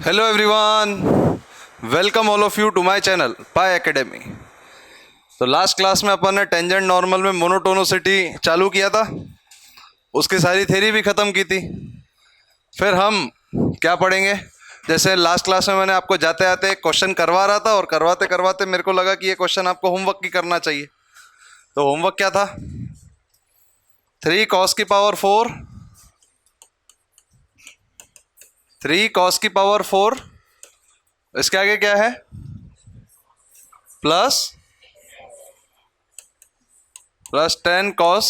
Hello everyone, welcome all of you to my channel Pai academy. तो last class में अपन ने टेंजेंट नॉर्मल में मोनोटोनिसिटी चालू किया था, उसकी सारी थ्योरी भी ख़त्म की थी। फिर हम क्या पढ़ेंगे, जैसे लास्ट क्लास में मैंने आपको जाते आते एक क्वेश्चन करवा रहा था और करवाते करवाते मेरे को लगा कि ये क्वेश्चन आपको होमवर्क की करना चाहिए। तो होमवर्क क्या था? 3 cos की पावर 4, 3 cos की पावर 4, इसके आगे क्या है? Plus 10 cos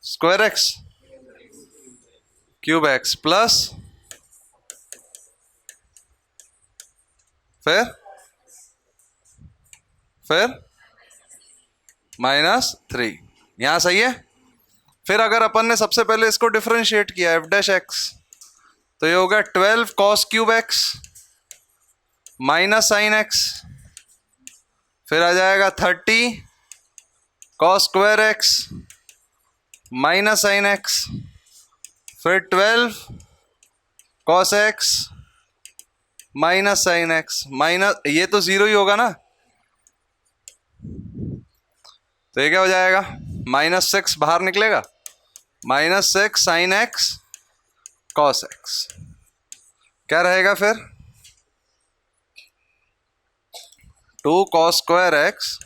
square x cube x plus फिर -3। यहां सही है। फिर अगर अपन ने सबसे पहले इसको डिफरेंशिएट किया एफ डैश एक्स, तो ये होगा 12 cos cube x minus sine x, फिर आ जाएगा 30 cos square x minus sine x, फिर 12 cos x minus sine x minus, ये तो जीरो ही होगा ना, तो ये क्या हो जाएगा? -6 बाहर निकलेगा, -6 साइन एक्स कॉस एक्स। क्या रहेगा फिर? 2 cos स्क्वायर एक्स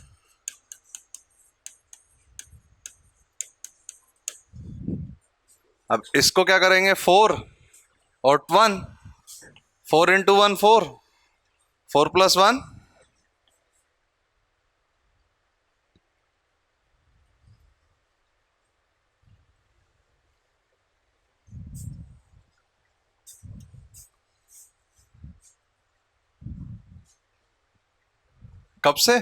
अब इसको क्या करेंगे? 4 और 1, 4 इंटू 1 4, 4 + 1 कब से?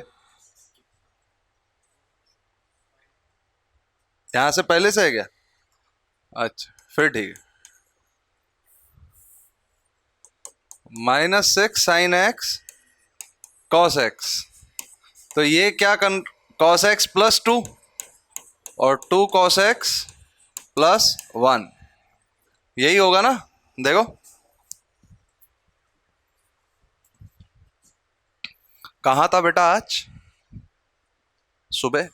यहां से पहले से है क्या? अच्छा फिर ठीक है। -6 साइन एक्स कॉस एक्स, तो ये क्या कॉस एक्स प्लस 2 और 2 cos एक्स प्लस 1, यही होगा ना? देखो कहाँ था बेटा आज सुबह?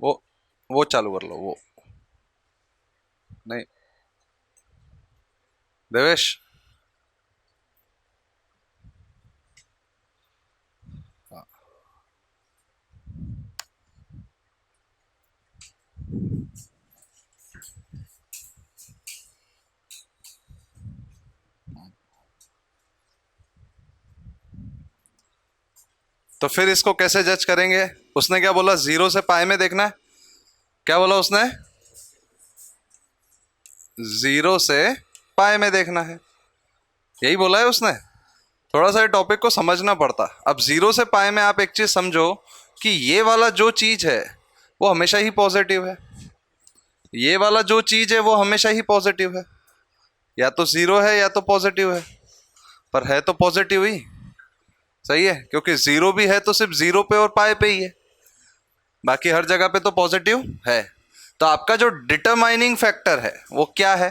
वो वो चालू कर लो, वो नहीं देवेश। तो फिर इसको कैसे जज करेंगे? उसने क्या बोला? 0 से पाई में देखना है। क्या बोला उसने? 0 से पाई में देखना है, यही बोला है उसने। थोड़ा सा टॉपिक को समझना पड़ता। अब 0 से पाई में आप एक चीज समझो कि ये वाला जो चीज है वो हमेशा ही पॉजिटिव है, ये वाला जो चीज है वो हमेशा ही पॉजिटिव है। या तो 0 है या तो पॉजिटिव है, पर है तो पॉजिटिव ही। सही है, क्योंकि 0 भी है तो सिर्फ 0 पे और पाई पे ही है, बाकी हर जगह पे तो पॉजिटिव है। तो आपका जो डिटरमाइनिंग फैक्टर है वो क्या है?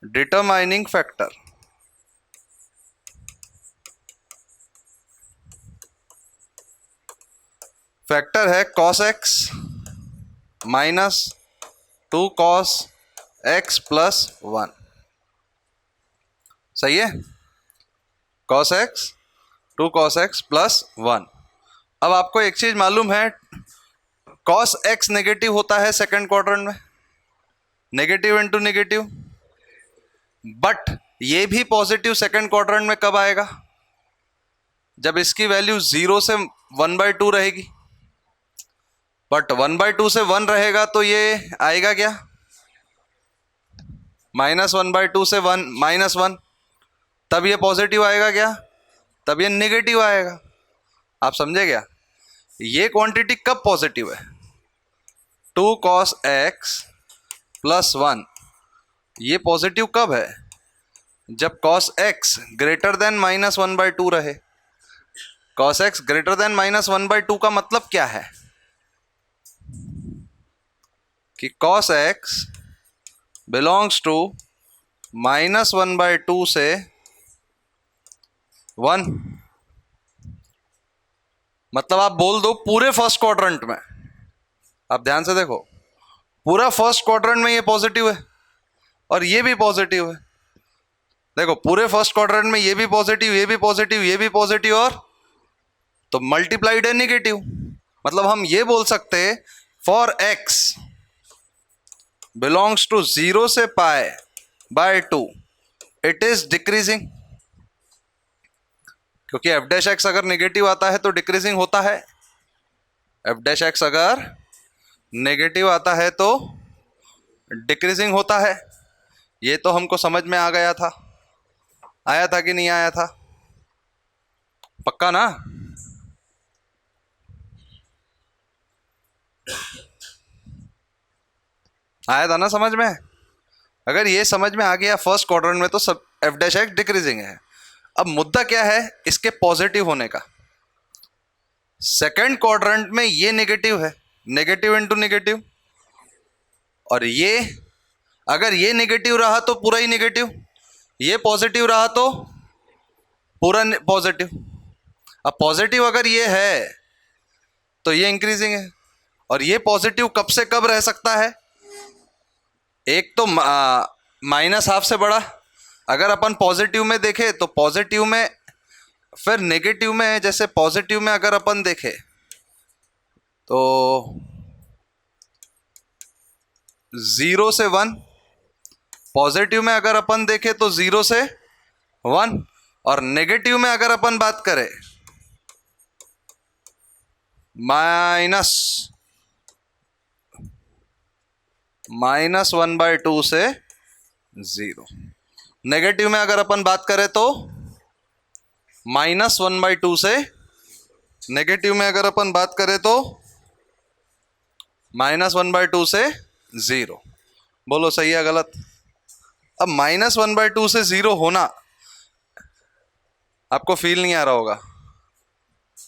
डिटरमाइनिंग फैक्टर है cos x minus 2 cos x plus 1। सही है, cos x 2 cos x plus 1। अब आपको एक चीज मालूम है, cos x नेगेटिव होता है सेकंड क्वाड्रेंट में, नेगेटिव इंटू नेगेटिव, बट ये भी पॉजिटिव सेकंड क्वाड्रेंट में कब आएगा? जब इसकी वैल्यू 0 से 1/2 रहेगी। बट 1/2 से 1 रहेगा तो ये आएगा क्या? -1/2 से 1 -1, तब ये पॉजिटिव आएगा क्या? तब ये नेगेटिव आएगा। आप समझे क्या? ये क्वांटिटी कब पॉजिटिव है? 2 cos x प्लस 1, ये पॉजिटिव कब है? जब cos x ग्रेटर देन -1/2 रहे। cos x ग्रेटर देन -1/2 का मतलब क्या है कि cos x बिलोंग्स टू -1/2 से 1। मतलब आप बोल दो पूरे फर्स्ट क्वाड्रेंट में, आप ध्यान से देखो, पूरा फर्स्ट क्वाड्रेंट में ये पॉजिटिव है और ये भी पॉजिटिव है। देखो पूरे फर्स्ट क्वाड्रेंट में ये भी पॉजिटिव, ये भी पॉजिटिव, ये भी पॉजिटिव, और तो मल्टीप्लाइड है नेगेटिव। मतलब हम ये बोल सकते फॉर x बिलोंग्स टू 0 से π/2 इट इज डिक्रीजिंग, क्योंकि f डैश एक्स अगर नेगेटिव आता है तो डिक्रीजिंग होता है। f डैश एक्स अगर नेगेटिव आता है तो डिक्रीजिंग होता है। ये तो हमको समझ में आ गया था, आया था कि नहीं आया था? पक्का ना? आया था ना समझ में? अगर ये समझ में आ गया फर्स्ट क्वाड्रेंट में तो सब f डैश एक्स डिक्रीजिंग है। अब मुद्दा क्या है इसके पॉजिटिव होने का? सेकंड क्वाड्रेंट में ये नेगेटिव है, नेगेटिव इनटू नेगेटिव, और ये अगर ये नेगेटिव रहा तो पूरा ही नेगेटिव, ये पॉजिटिव रहा तो पूरा पॉजिटिव। अब पॉजिटिव अगर ये है तो ये इंक्रीजिंग है, और ये पॉजिटिव कब से कब रह सकता है? एक तो -½ से बड़ा। अगर अपन पॉजिटिव में देखें तो पॉजिटिव में, फिर नेगेटिव में है। जैसे पॉजिटिव में अगर अपन देखें तो 0 से 1, पॉजिटिव में अगर अपन देखें तो 0 से 1, और नेगेटिव में अगर अपन बात करें -1/2 से 0। नेगेटिव में अगर अपन बात करें तो -1/2 से, नेगेटिव में अगर अपन बात करें तो -1/2 से 0। बोलो सही है गलत? अब -1/2 से 0 होना आपको फील नहीं आ रहा होगा,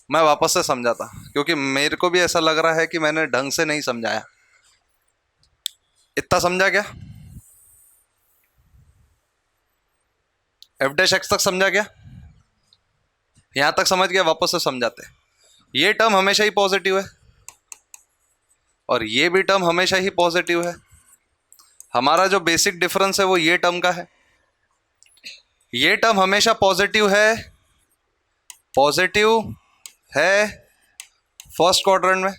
मैं वापस से समझाता, क्योंकि मेरे को भी ऐसा लग रहा है कि मैंने ढंग से नहीं समझाया। इतना समझा क्या? f डैश एक्स तक समझा क्या? यहां तक समझ गया? वापस से समझाते। ये टर्म हमेशा ही पॉजिटिव है और ये भी टर्म हमेशा ही पॉजिटिव है। हमारा जो बेसिक डिफरेंस है वो ये टर्म का है। ये टर्म हमेशा पॉजिटिव है, पॉजिटिव है फर्स्ट क्वाड्रेंट में,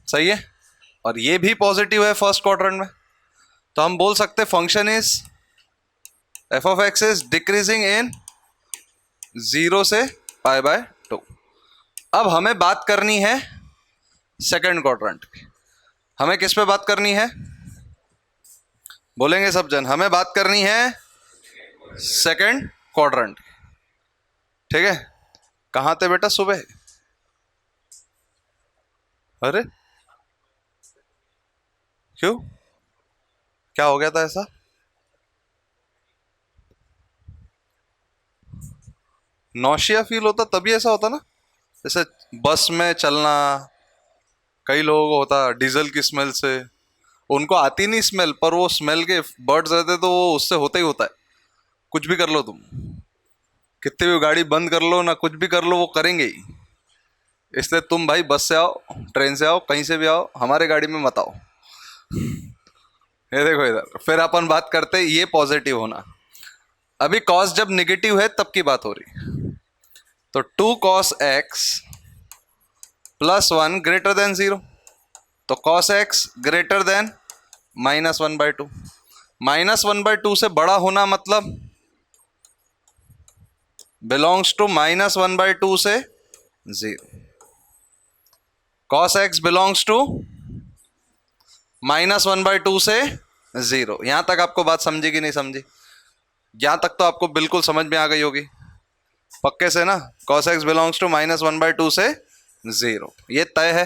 सही है, और ये भी पॉजिटिव है फर्स्ट क्वाड्रेंट में। तो हम बोल सकते function is f of x is decreasing in 0 से π/2। अब हमें बात करनी है सेकंड क्वाड्रेंट की। हमें किस पे बात करनी है? बोलेंगे सब जन, हमें बात करनी है सेकंड क्वाड्रेंट। ठीक है, कहाँ थे बेटा सुबह? अरे क्यों, क्या हो गया था ऐसा? नौशिया फील होता तभी ऐसा होता ना? जैसे बस में चलना, कई लोगों को होता डीजल की स्मेल से, उनको आती नहीं स्मेल, पर वो स्मेल के बर्ड्स रहते तो वो उससे होता ही होता है। कुछ भी कर लो तुम, कितनी भी गाड़ी बंद कर लो ना, कुछ भी कर लो, वो करेंगे ही। इसलिए तुम भाई बस से आओ, ट्रेन से आओ, कहीं से भी आओ, हमारे गाड़ी में मत आओ। ये देखो इधर, फिर अपन बात करते ये पॉजिटिव होना। अभी कॉस जब नेगेटिव है तब की बात हो रही। तो 2 cos x plus 1 greater than 0, तो cos x ग्रेटर देन -1/2। -1/2 से बड़ा होना मतलब बिलोंग्स टू -1/2 से 0। cos x बिलोंग्स टू -1/2 से 0। यहां तक आपको बात समझी कि नहीं समझी? यहां तक तो आपको बिल्कुल समझ में आ गई होगी पक्के से ना। cos x बिलोंग्स टू -1/2 से 0, ये तय है।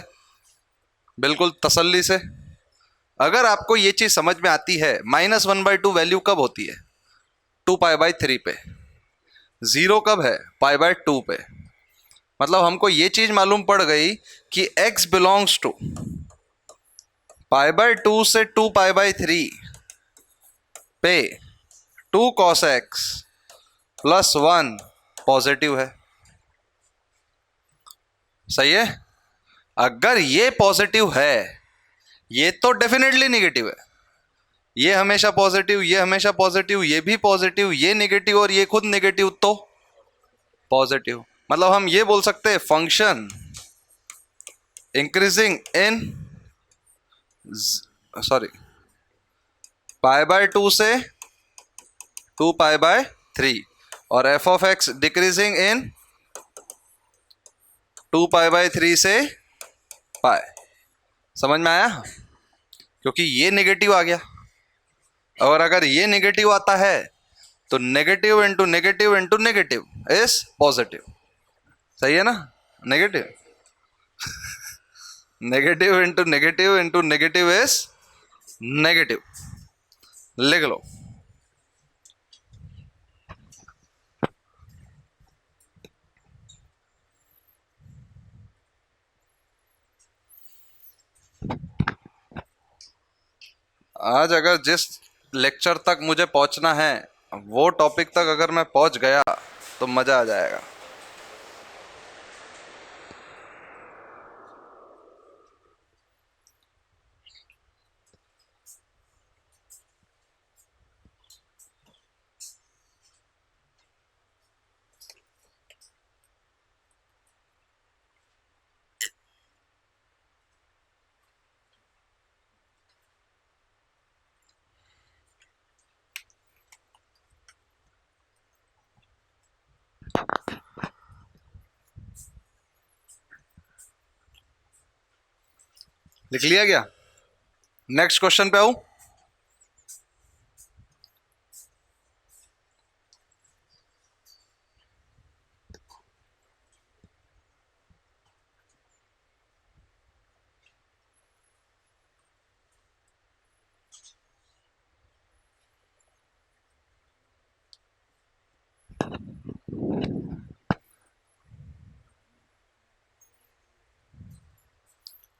बिल्कुल तसल्ली से। अगर आपको ये चीज समझ में आती है, -1/2 वैल्यू कब होती है? 2π/3 पे। जीरो कब है? π/2 पे। मतलब हमको ये चीज मालूम पड़ गई कि x बिलोंग्स टू π/2 से 2π/3 पे 2 cos x प्लस 1 पॉजिटिव है। सही है? अगर ये पॉजिटिव है, ये तो डेफिनेटली नेगेटिव है। ये हमेशा पॉजिटिव, ये हमेशा पॉजिटिव, ये भी पॉजिटिव, ये नेगेटिव और ये खुद नेगेटिव, तो पॉजिटिव। मतलब हम ये बोल सकते हैं फंक्शन इंक्रीजिंग इन π/2 से 2π/3 और f of x decreasing in 2π/3 से पाई। समझ में आया? क्योंकि ये नेगेटिव आ गया, और अगर ये नेगेटिव आता है तो negative into negative into negative is positive. सही है ना? Negative negative into negative is negative. लिख लो। आज अगर जिस लेक्चर तक मुझे पहुंचना है वो टॉपिक तक अगर मैं पहुंच गया तो मजा आ जाएगा। लिख लिया क्या? नेक्स्ट क्वेश्चन पे आऊं।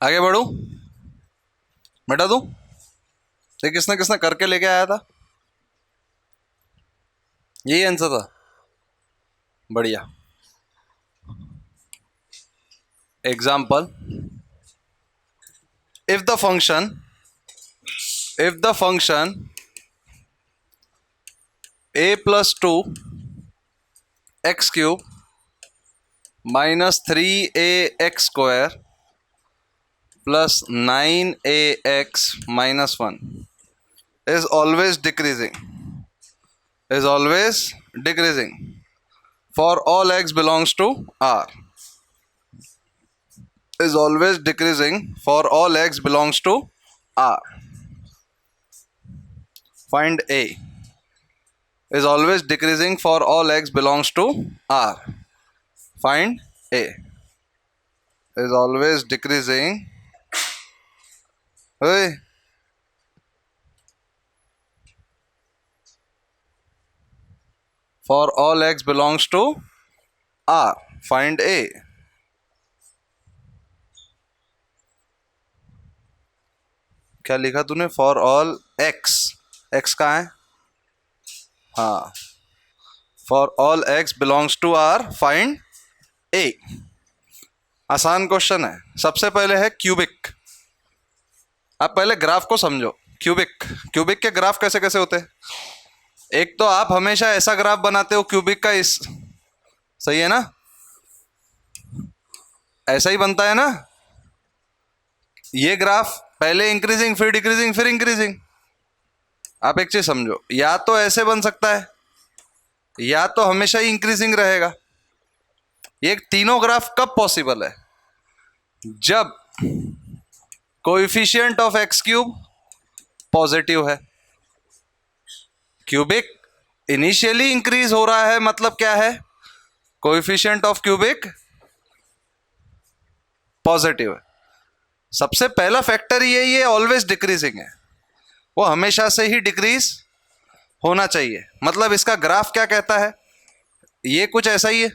आगे बढ़ू, मिटा दूं? ये किसने किसने करके लेके आया था? यही आंसर था। बढ़िया। Example, if the function a plus 2 x³ -3ax² plus 9ax - 1 is always decreasing for all x belongs to R. Is always decreasing for all x belongs to R. Find A. Is always decreasing for all x belongs to R. Find A. Is always decreasing. Hey. For all x belongs to R. Find A. क्या लिखा तूने? For all x. X कहाँ है? हाँ, for all x belongs to R find a. आसान question है। सबसे पहले है क्यूबिक। आप पहले ग्राफ को समझो। क्यूबिक के ग्राफ कैसे कैसे होते हैं? एक तो आप हमेशा ऐसा ग्राफ बनाते हो क्यूबिक का, इस, सही है ना? ऐसा ही बनता है ना? ये ग्राफ पहले इंक्रीजिंग, फिर डिक्रीजिंग, फिर इंक्रीजिंग। आप एक चीज समझो, या तो ऐसे बन सकता है या तो हमेशा ही इंक्रीजिंग रहेगा। ये तीनों ग्राफ कब पॉसिबल है? जब कोएफिशिएंट ऑफ x³ पॉजिटिव है। क्यूबिक इनिशियली इंक्रीज हो रहा है, मतलब क्या है? कोएफिशिएंट ऑफ क्यूबिक पॉजिटिव है। सबसे पहला फैक्टर यही है, ऑलवेज डिक्रीजिंग है, वो हमेशा से ही डिक्रीज होना चाहिए। मतलब इसका ग्राफ क्या कहता है, ये कुछ ऐसा ही है।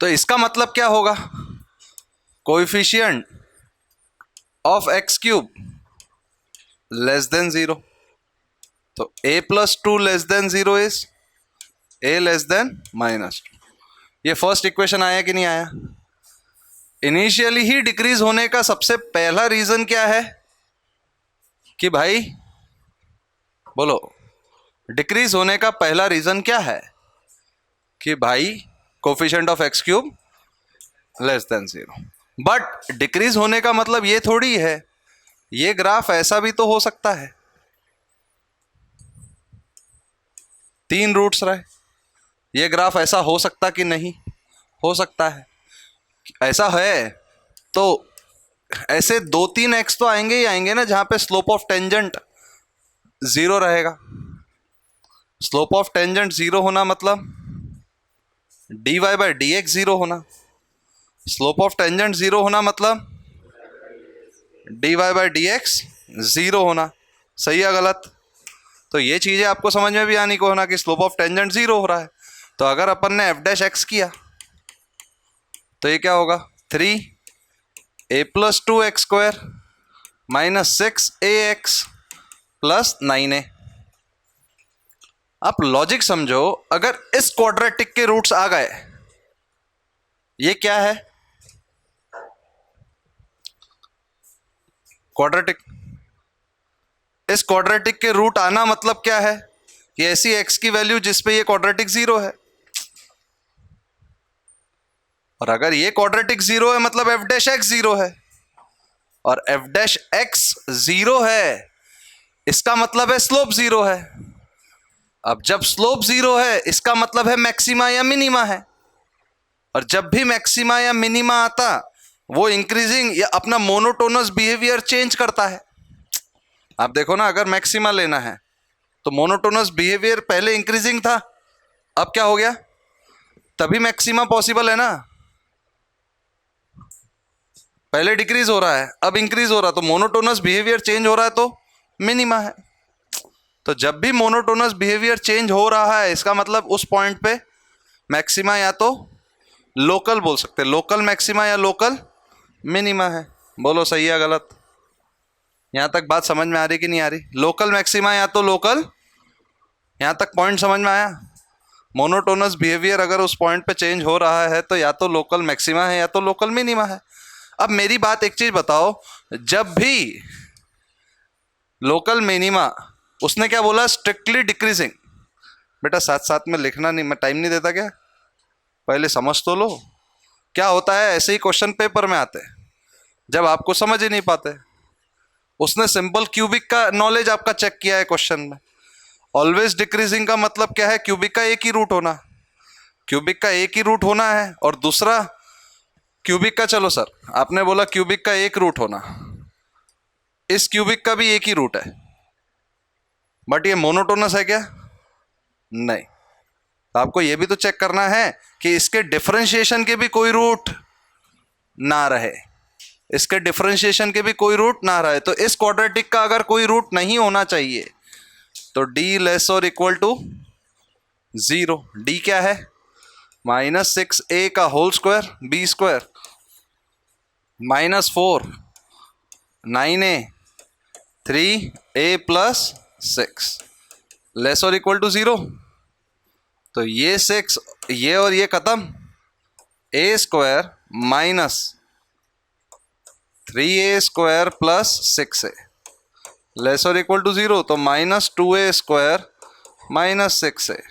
तो इसका मतलब क्या होगा, coefficient of x cube less than zero. तो a plus two less than zero is a less than minus two. ये फर्स्ट इक्वेशन आया कि नहीं आया। इनिशियली ही डिक्रीज होने का सबसे पहला रीजन क्या है कि भाई बोलो, डिक्रीज होने का पहला रीजन क्या है कि भाई coefficient of x cube less than zero. But decrease होने का मतलब ये थोड़ी है, ये ग्राफ ऐसा भी तो हो सकता है, तीन रूट्स रहे, ये ग्राफ ऐसा हो सकता कि नहीं हो सकता है। ऐसा है तो ऐसे दो तीन एक्स तो आएंगे ही आएंगे ना, जहां पे स्लोप ऑफ टेंजेंट जीरो रहेगा। स्लोप ऑफ टेंजेंट जीरो होना मतलब dy by d x zero होना। स्लोप ऑफ टेंजेंट जीरो होना मतलब dy by d x zero होना। सही है गलत। तो ये चीजें आपको समझ में भी आनी को होना कि स्लोप ऑफ टेंजेंट जीरो हो रहा है। तो अगर अपन ने एफ डैश एक्स किया तो ये क्या होगा, three a plus two x square minus six a x plus nine a. आप लॉजिक समझो, अगर इस क्वाड्रेटिक के रूट्स आ गए, ये क्या है क्वाड्रेटिक, इस क्वाड्रेटिक के रूट आना मतलब क्या है कि ऐसी एक्स की वैल्यू जिस पे ये क्वाड्रेटिक जीरो है। और अगर ये क्वाड्रेटिक जीरो है मतलब एफ डैश एक्स जीरो है, और एफ डैश एक्स जीरो है इसका मतलब है स्लोप जीरो है। अब जब स्लोप जीरो है इसका मतलब है मैक्सिमा या मिनिमा है, और जब भी मैक्सिमा या मिनिमा आता वो इंक्रीजिंग या अपना मोनोटोनस बिहेवियर चेंज करता है। आप देखो ना, अगर मैक्सिमा लेना है तो मोनोटोनस बिहेवियर पहले इंक्रीजिंग था, अब क्या हो गया, तभी मैक्सिमा पॉसिबल है ना। पहले डिक्रीज हो रहा है अब इंक्रीज हो रहा है, तो मोनोटोनस बिहेवियर चेंज हो रहा है तो मिनिमा है। तो जब भी मोनोटोनस बिहेवियर चेंज हो रहा है इसका मतलब उस पॉइंट पे मैक्सिमा या तो लोकल बोल सकते हैं, लोकल मैक्सिमा या लोकल मिनिमा है। बोलो सही है गलत। यहां तक बात समझ में आ रही कि नहीं आ रही, लोकल मैक्सिमा या तो लोकल, यहां तक पॉइंट समझ में आया। मोनोटोनस बिहेवियर अगर उस पॉइंट पे चेंज हो रहा है तो या तो लोकल मैक्सिमा है या तो लोकल मिनिमा है। अब मेरी बात एक चीज बताओ, जब भी लोकल मिनिमा, उसने क्या बोला, स्ट्रिक्टली डिक्रीजिंग। बेटा साथ साथ में लिखना नहीं, मैं टाइम नहीं देता क्या, पहले समझ तो लो। क्या होता है, ऐसे ही क्वेश्चन पेपर में आते हैं जब आपको समझ ही नहीं पाते। उसने सिंपल क्यूबिक का नॉलेज आपका चेक किया है क्वेश्चन में। ऑलवेज डिक्रीजिंग का मतलब क्या है, क्यूबिक का एक ही रूट होना, क्यूबिक का एक ही रूट होना है। और दूसरा क्यूबिक का, चलो सर आपने बोला क्यूबिक का एक रूट होना, इस क्यूबिक का भी एक ही रूट है, बट ये मोनोटोनस है क्या, नहीं। आपको ये भी तो चेक करना है कि इसके डिफरेंशिएशन के भी कोई रूट ना रहे, इसके डिफरेंशिएशन के भी कोई रूट ना रहे। तो इस क्वाड्रेटिक का अगर कोई रूट नहीं होना चाहिए तो d लेस और इक्वल टू जीरो। d क्या है, माइनस सिक्स ए का whole square b square minus four nine a three a plus six less और इक्वल टू जीरो। तो ये सिक्स, ये और ये खत्म, a square minus three a square plus six a less और इक्वल टू जीरो। तो minus two a square minus six a,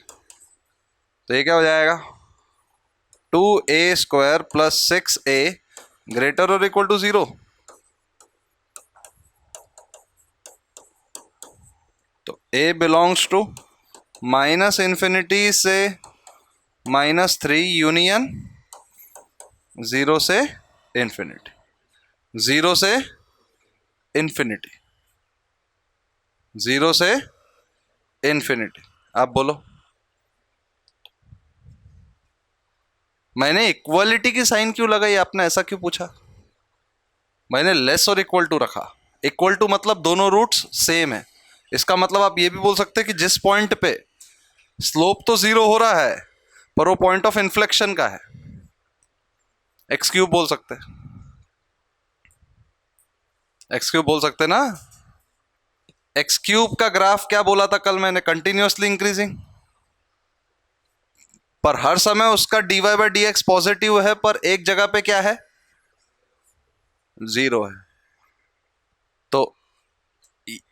तो ये क्या हो जाएगा, two a square plus six A greater और इक्वल टू जीरो। तो ए बिलोंग्स टू माइनस इन्फिनिटी से माइनस थ्री यूनियन जीरो से इन्फिनिटी, जीरो से इन्फिनिटी, जीरो से इन्फिनिटी। आप बोलो, मैंने इक्वालिटी की साइन क्यों लगाई, आपने ऐसा क्यों पूछा। मैंने लेस और इक्वल टू रखा। इक्वल टू मतलब दोनों रूट्स सेम है। इसका मतलब आप ये भी बोल सकते हैं कि जिस पॉइंट पे स्लोप तो जीरो हो रहा है पर वो पॉइंट ऑफ इन्फ्लेक्शन का है, एक्स क्यूब बोल सकते हैं। एक्स क्यूब बोल सकते ना। एक्स क्यूब का ग्राफ क्या बोला था कल मैंने, कंटिन्यूअसली इंक्रीजिंग, पर हर समय उसका dy by d x positive है, पर एक जगह पे क्या है, जीरो है। तो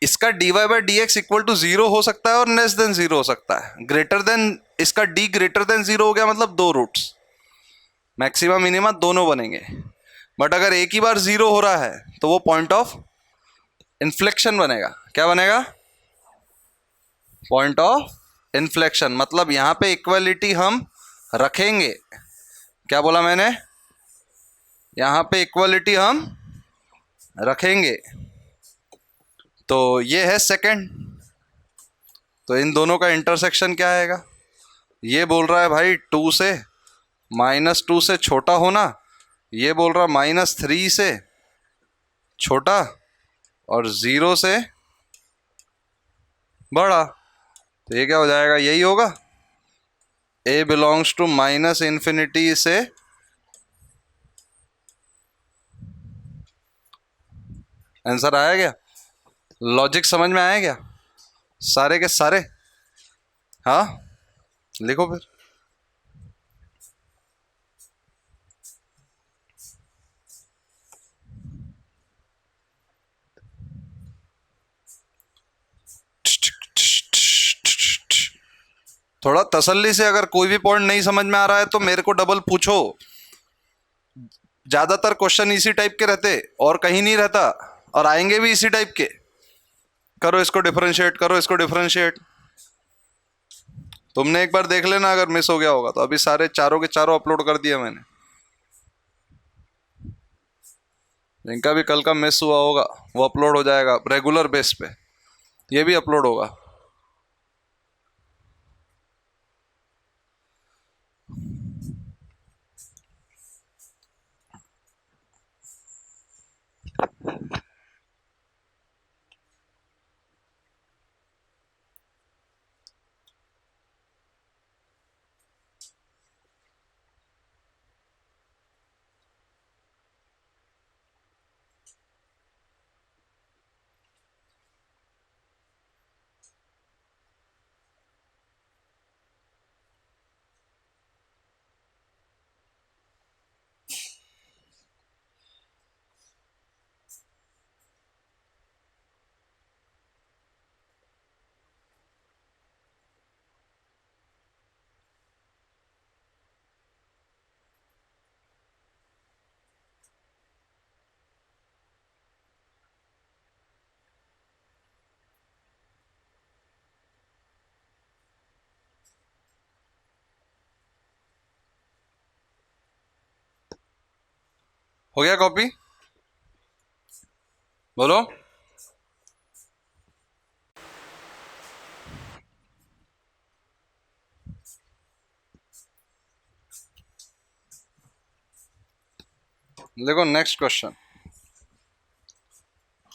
इसका dy by d x equal to zero हो सकता है और लेस देन जीरो हो सकता है। ग्रेटर देन, इसका d ग्रेटर देन जीरो हो गया मतलब दो रूट्स, मैक्सिमम मिनिमम दोनों बनेंगे। बट अगर एक ही बार जीरो हो रहा है तो वो पॉइंट ऑफ इन्फ्लेक्शन बनेगा। क्या बनेगा, पॉइंट ऑफ इन्फ्लेक्शन। मतलब यहां पे इक्वलिटी हम रखेंगे। क्या बोला मैंने, यहां पे इक्वलिटी हम रखेंगे। तो ये है सेकंड। तो इन दोनों का इंटरसेक्शन क्या आएगा, ये बोल रहा है भाई टू से माइनस टू से छोटा होना, ये बोल रहा माइनस थ्री से छोटा और जीरो से बड़ा। तो ये क्या हो जाएगा, यही होगा, ए बिलोंग्स टू माइनस इंफिनिटी से आंसर आया क्या, लॉजिक समझ में आया क्या, सारे के सारे। हाँ लिखो फिर। थोड़ा तसल्ली से, अगर कोई भी पॉइंट नहीं समझ में आ रहा है तो मेरे को डबल पूछो। ज्यादातर क्वेश्चन इसी टाइप के रहते और कहीं नहीं रहता, और आएंगे भी इसी टाइप के। करो इसको डिफरेंशिएट, करो इसको डिफरेंशिएट। तुमने एक बार देख लेना, अगर मिस हो गया होगा तो। अभी सारे चारों के चारों अपलोड कर दिया मैंने। जिनका भी कल का मिस हुआ होगा वो अपलोड हो जाएगा रेगुलर बेस पे, ये भी अपलोड होगा। हो गया कॉपी, बोलो। देखो नेक्स्ट क्वेश्चन,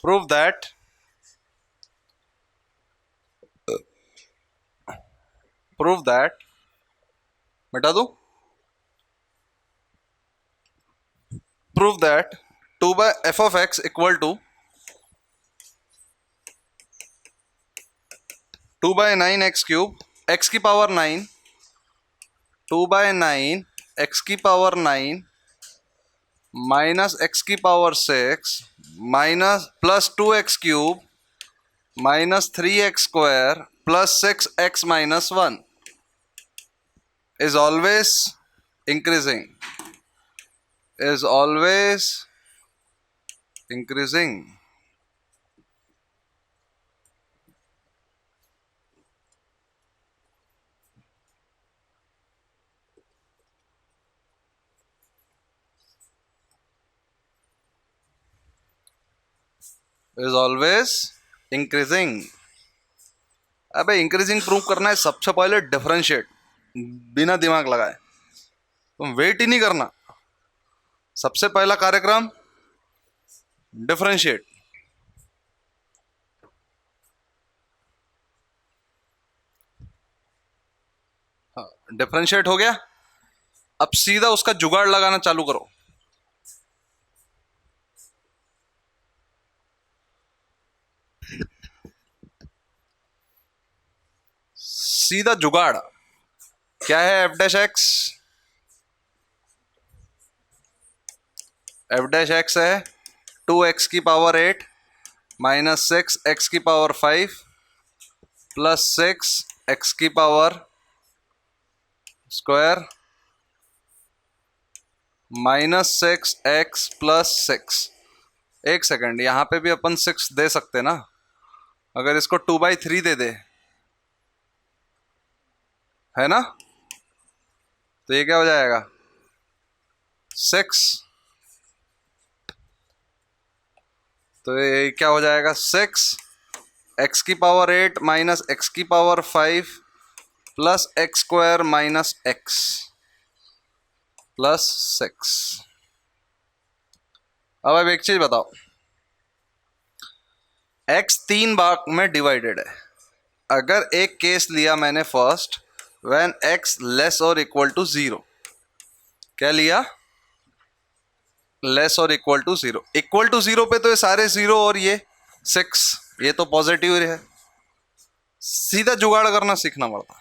प्रूव दैट मिटा दो। Prove that 2 by f of x equal to 2 by 9 x cube x की पावर 9, 2 बाय 9 एक्स की पावर 9 माइनस एक्स की power 6 minus plus 2 x cube minus 3 x square plus 6 x minus 1 is always increasing, is always increasing. Is always increasing. अबे increasing prove करना है, सबसे पहले differentiate, बिना दिमाग लगाए। तुम वेट ही नहीं करना। सबसे पहला कार्यक्रम डिफरेंशिएट। हाँ, डिफरेंशिएट हो गया। अब सीधा उसका जुगाड़ लगाना चालू करो। सीधा जुगाड़। क्या है f dash x? F dash x है 2x की पावर 8 माइनस 6x की पावर 5 प्लस 6x की power square minus 6x plus 6। एक सेकेंड, यहां पे भी अपन 6 दे सकते ना। अगर इसको 2/3 दे दे, है ना, तो ये क्या हो जाएगा 6। तो ये क्या हो जाएगा 6x की पावर 8 माइनस x की power 5 plus x square minus x plus 6। अब एक चीज बताओ, x 3 भाग में डिवाइडेड है। अगर एक केस लिया मैंने फर्स्ट, व्हेन x लेस और इक्वल टू 0। क्या लिया? लेस और इक्वल टू 0। इक्वल टू 0 पे तो ये सारे 0 और ये 6, ये तो पॉजिटिव है। सीधा जुगाड़ करना सीखना पड़ता।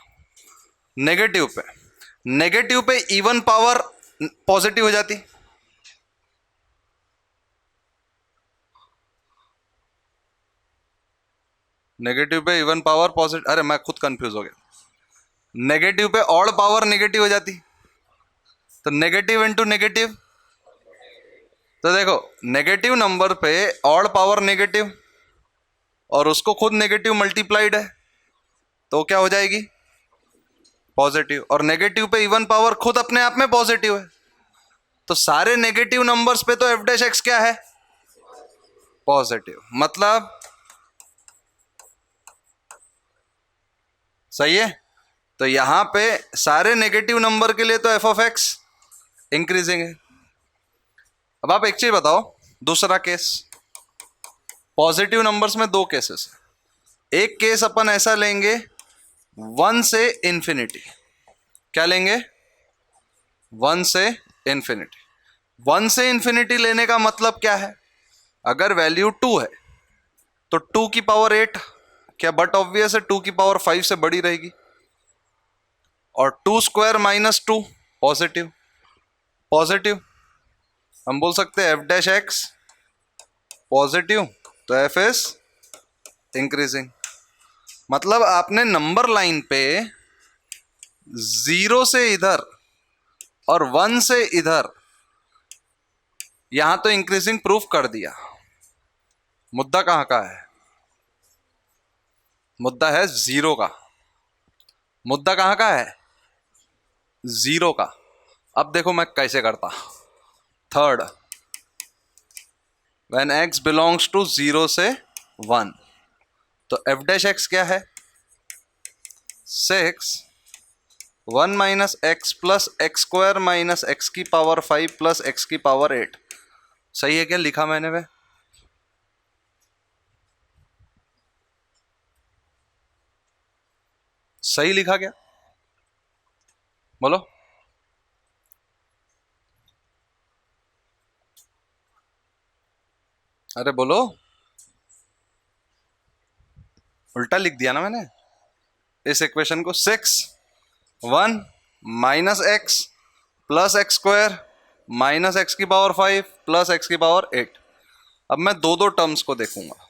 नेगेटिव पे इवन पावर पॉजिटिव हो जाती। नेगेटिव पे इवन पावर पॉजिटिव, अरे मैं खुद कंफ्यूज हो गया। नेगेटिव पे ऑड पावर नेगेटिव हो जाती। तो नेगेटिव इंटू नेगेटिव, तो देखो नेगेटिव नंबर पे ऑड पावर नेगेटिव और उसको खुद नेगेटिव मल्टीप्लाइड है, तो क्या हो जाएगी पॉजिटिव। और नेगेटिव पे इवन पावर खुद अपने आप में पॉजिटिव है। तो सारे नेगेटिव नंबर्स पे तो एफ डैश एक्स क्या है पॉजिटिव। मतलब सही है। तो यहां पे सारे नेगेटिव नंबर के लिए तो एफ ऑफ एक्स इंक्रीजिंग है। अब आप एक चीज बताओ, दूसरा केस, पॉजिटिव नंबर्स में दो केसेस है। एक केस अपन ऐसा लेंगे 1 से इंफिनिटी। क्या लेंगे? 1 से इंफिनिटी। 1 से इंफिनिटी लेने का मतलब क्या है? अगर वैल्यू 2 है तो 2 की पावर 8 क्या बट ऑब्वियस है 2 की पावर 5 से बड़ी रहेगी। और 2 स्क्वायर माइनस 2 पॉजिटिव। पॉजिटिव हम बोल सकते हैं एफ डैश एक्स पॉजिटिव, तो एफ इज इंक्रीजिंग। मतलब आपने नंबर लाइन पे 0 से इधर और 1 से इधर यहां तो इंक्रीजिंग प्रूफ कर दिया। मुद्दा कहां का है? मुद्दा है 0 का। मुद्दा कहां का है? 0 का। अब देखो मैं कैसे करता। Third, when x belongs to 0 से 1, तो एफ डैश एक्स क्या है 6 1 minus x plus x square minus x की पावर 5 प्लस एक्स की पावर 8। सही है क्या लिखा मैंने? वे सही लिखा क्या? बोलो। अरे बोलो। उल्टा लिख दिया ना मैंने इस इक्वेशन को। 6 1 minus x plus x square minus x की पावर 5 प्लस एक्स की पावर 8। अब मैं दो दो टर्म्स को देखूंगा।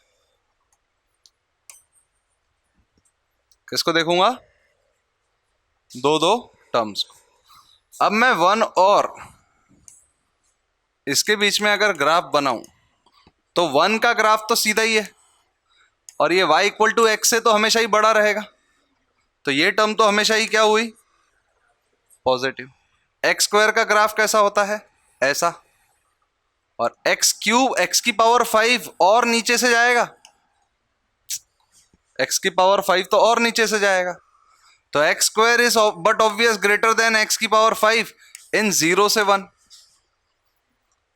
किसको देखूंगा? दो दो टर्म्स को। अब मैं 1 और इसके बीच में अगर ग्राफ बनाऊं तो 1 का ग्राफ तो सीधा ही है और ये y इक्वल टू एक्स है तो हमेशा ही बड़ा रहेगा। तो ये टर्म तो हमेशा ही क्या हुई पॉजिटिव। एक्स स्क्वायर का ग्राफ कैसा होता है? ऐसा। और एक्स क्यूब एक्स की पावर 5 और नीचे से जाएगा। एक्स की पावर 5 तो और नीचे से जाएगा। तो x square is but obvious greater than x की पावर 5 इन 0 से 1।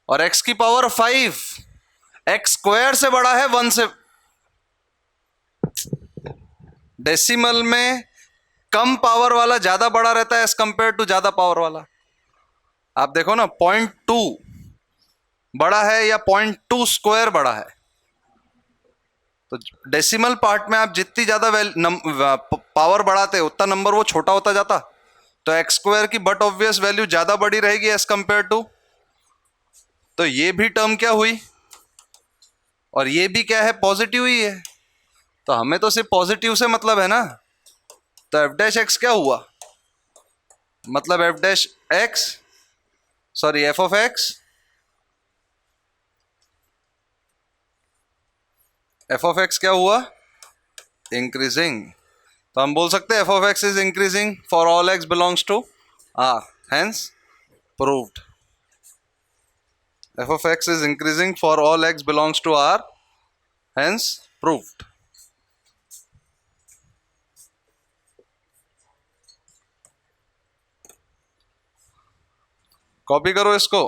और एक्स की पावर 5 एक्स स्क्वायर से बड़ा है 1 से। डेसिमल में कम पावर वाला ज्यादा बड़ा रहता है एज कंपेयर टू ज्यादा पावर वाला। आप देखो ना, 0.2 बड़ा है या 0.2 स्क्वायर बड़ा है। तो डेसिमल पार्ट में आप जितनी ज्यादा पावर बढ़ाते उतना नंबर वो छोटा होता जाता। तो एक्स स्क्वायर की बट ऑब्वियस वैल्यू ज्यादा बड़ी रहेगी एज कंपेयर टू। तो ये भी टर्म क्या हुई, और ये भी क्या है, पॉजिटिव ही है। तो हमें तो सिर्फ पॉजिटिव से मतलब है ना। तो एफ डैश एक्स क्या हुआ, मतलब f dash x, sorry f of x, f of x क्या हुआ, इंक्रीजिंग। तो हम बोल सकते हैं f of x is increasing for all x belongs to R, hence proved. F of x is increasing for all x belongs to R, hence proved. Copy करो इसको।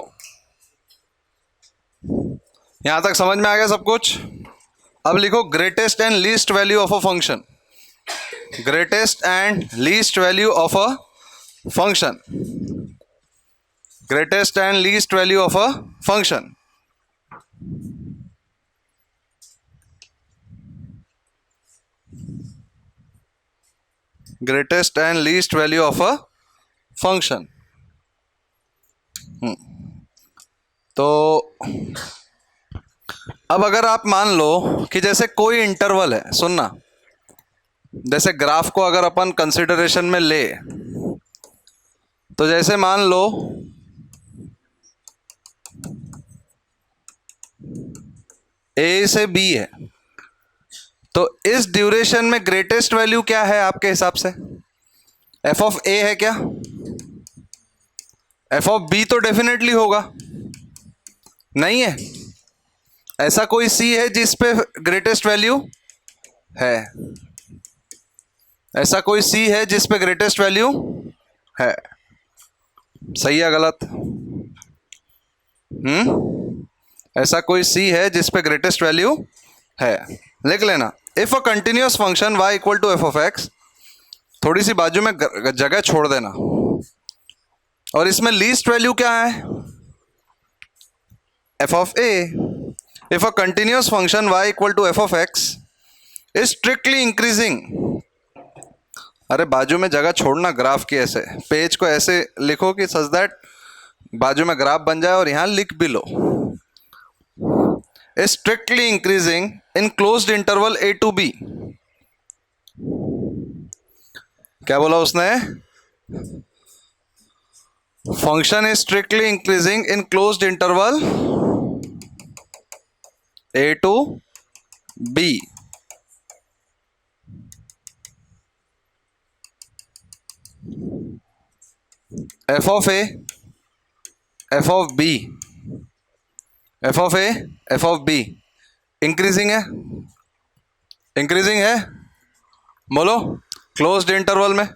यहां तक समझ में आ गया सब कुछ। अब लिखो greatest and least value of a function. Greatest and least value of a function. Greatest and least value of a function. Greatest and least value of a function. तो अब अगर आप मान लो कि जैसे कोई इंटरवल है, सुनना, जैसे ग्राफ को अगर अपन कंसिडरेशन में ले, तो जैसे मान लो ए से बी है, तो इस ड्यूरेशन में ग्रेटेस्ट वैल्यू क्या है आपके हिसाब से? एफ ऑफ ए है क्या? एफ ऑफ बी तो डेफिनेटली होगा, नहीं है? ऐसा कोई सी है जिस पे ग्रेटेस्ट वैल्यू है? ऐसा कोई सी है जिस पे ग्रेटेस्ट वैल्यू है? सही है गलत? ऐसा कोई सी है जिस पे ग्रेटेस्ट वैल्यू है। लिख लेना, if a continuous function y equal to f of x, थोड़ी सी बाजू में जगह छोड़ देना, और इसमें लीस्ट वैल्यू क्या है? F of a. If a continuous function y equal to f of x is strictly increasing, अरे बाजू में जगह छोड़ना ग्राफ की, ऐसे पेज को ऐसे लिखो कि सच दैट बाजू में ग्राफ बन जाए, और यहां लिख भी लो, is strictly increasing in closed interval a to b. क्या बोला उसने? Function is strictly increasing in closed interval a to b. F of a, f of b, f of a, f of b increasing है? Increasing है? बोलो, closed interval में।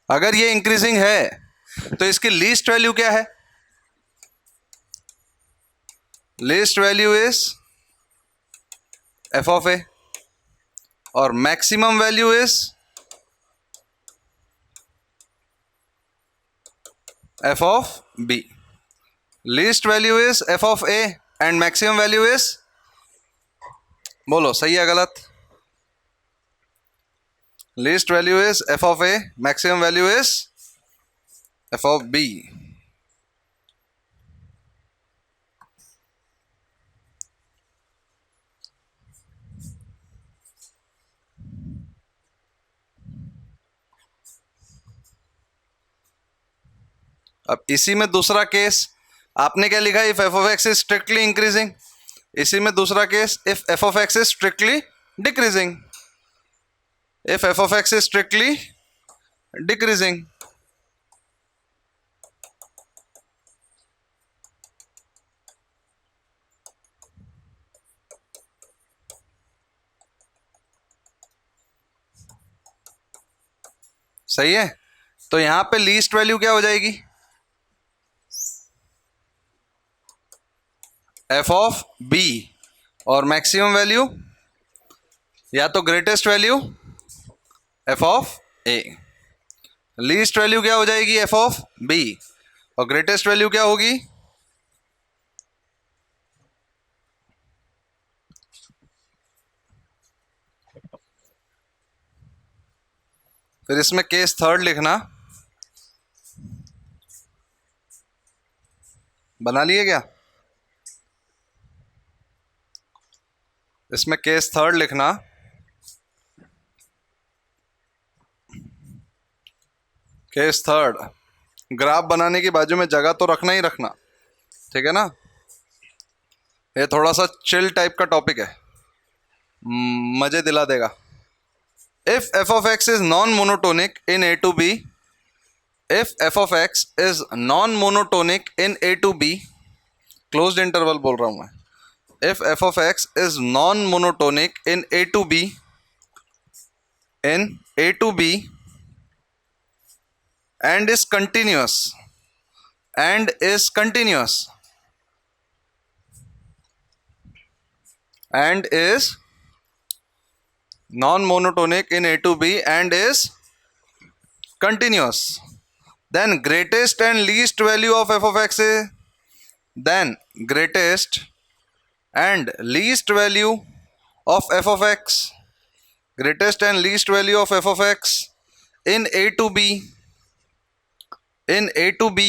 अगर ये increasing है तो इसकी लीस्ट वैल्यू क्या है? Least value is f of a, और maximum value is f of b. Least value is f of a and maximum value is, बोलो सही है गलत? Least value is f of a, maximum value is f of b. अब इसी में दूसरा case आपने क्या लिखा? If f of x is strictly increasing. इसी में दूसरा case, if f of x is strictly decreasing. If f of x is strictly decreasing. सही है? तो यहां पे लीस्ट वैल्यू क्या हो जाएगी? एफ ऑफ बी, और मैक्सिमम वैल्यू या तो greatest value f of A, least value क्या हो जाएगी एफ ऑफ बी, और ग्रेटेस्ट वैल्यू क्या होगी फिर इसमें केस थर्ड लिखना, बना लिए क्या? इसमें केस थर्ड लिखना, केस थर्ड ग्राफ बनाने की बाजू में जगह तो रखना ही रखना, ठीक है ना? ये थोड़ा सा चिल टाइप का टॉपिक है, मजे दिला देगा. If f of x is non monotonic in a to b, if f of x is non monotonic in a to b, closed interval बोल रहा हूं मैं, if f of x is non-monotonic in a to b, in a to b and is continuous, and is continuous, and is non-monotonic in a to b and is continuous, then greatest and least value of f of x is, then greatest and least value of f of x, greatest and least value of f of x in a to b, in a to b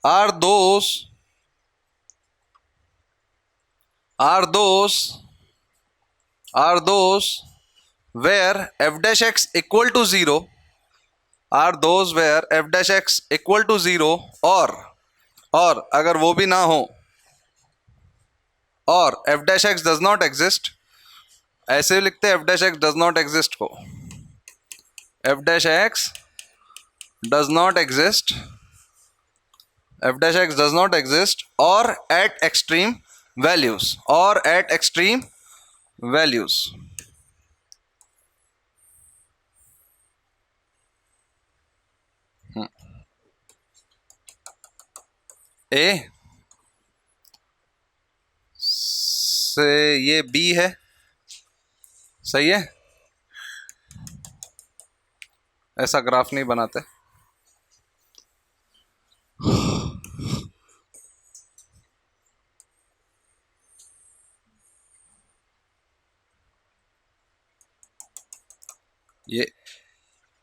are those where f dash x equal to 0, are those where f dash x equal to 0, और अगर वो भी ना हो और f dash x does not exist, ऐसे लिखते हैं f dash x does not exist को, f dash x does not exist, f dash x does not exist or at extreme values, or at extreme values. ए से ये B है, सही है, ऐसा ग्राफ नहीं बनाते.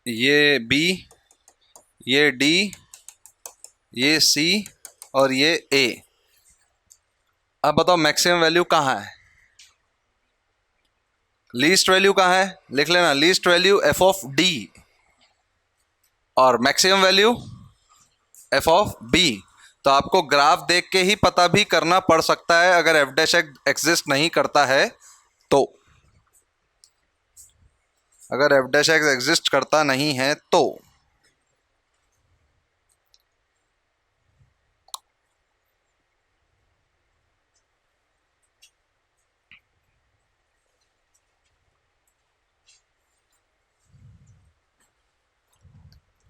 ये बी, ये डी, ये सी और ये ए. अब बताओ मैक्सिमम वैल्यू कहाँ है, लीस्ट वैल्यू कहाँ है, लिख लेना, least value f of d और maximum value f of b. तो आपको ग्राफ देख के ही पता भी करना पड़ सकता है अगर एफ डैश एग्जिस्ट नहीं करता है तो, अगर एफ डैश एक्स एग्जिस्ट करता नहीं है तो.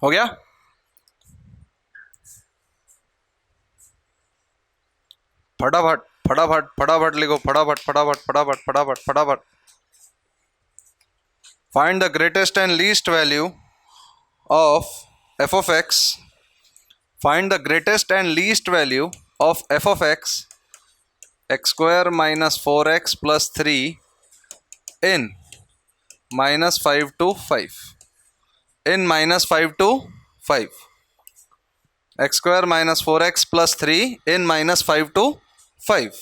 हो गया? फटाफट फटाफट फटाफट लिखो, फटाफट फटाफट फटाफट फटाफट फटाफट. Find the greatest and least value of F of x, find the greatest and least value of F of x, x square minus 4x plus 3 in -5 to 5, in -5 to 5, x square minus 4x plus 3 in -5 to 5.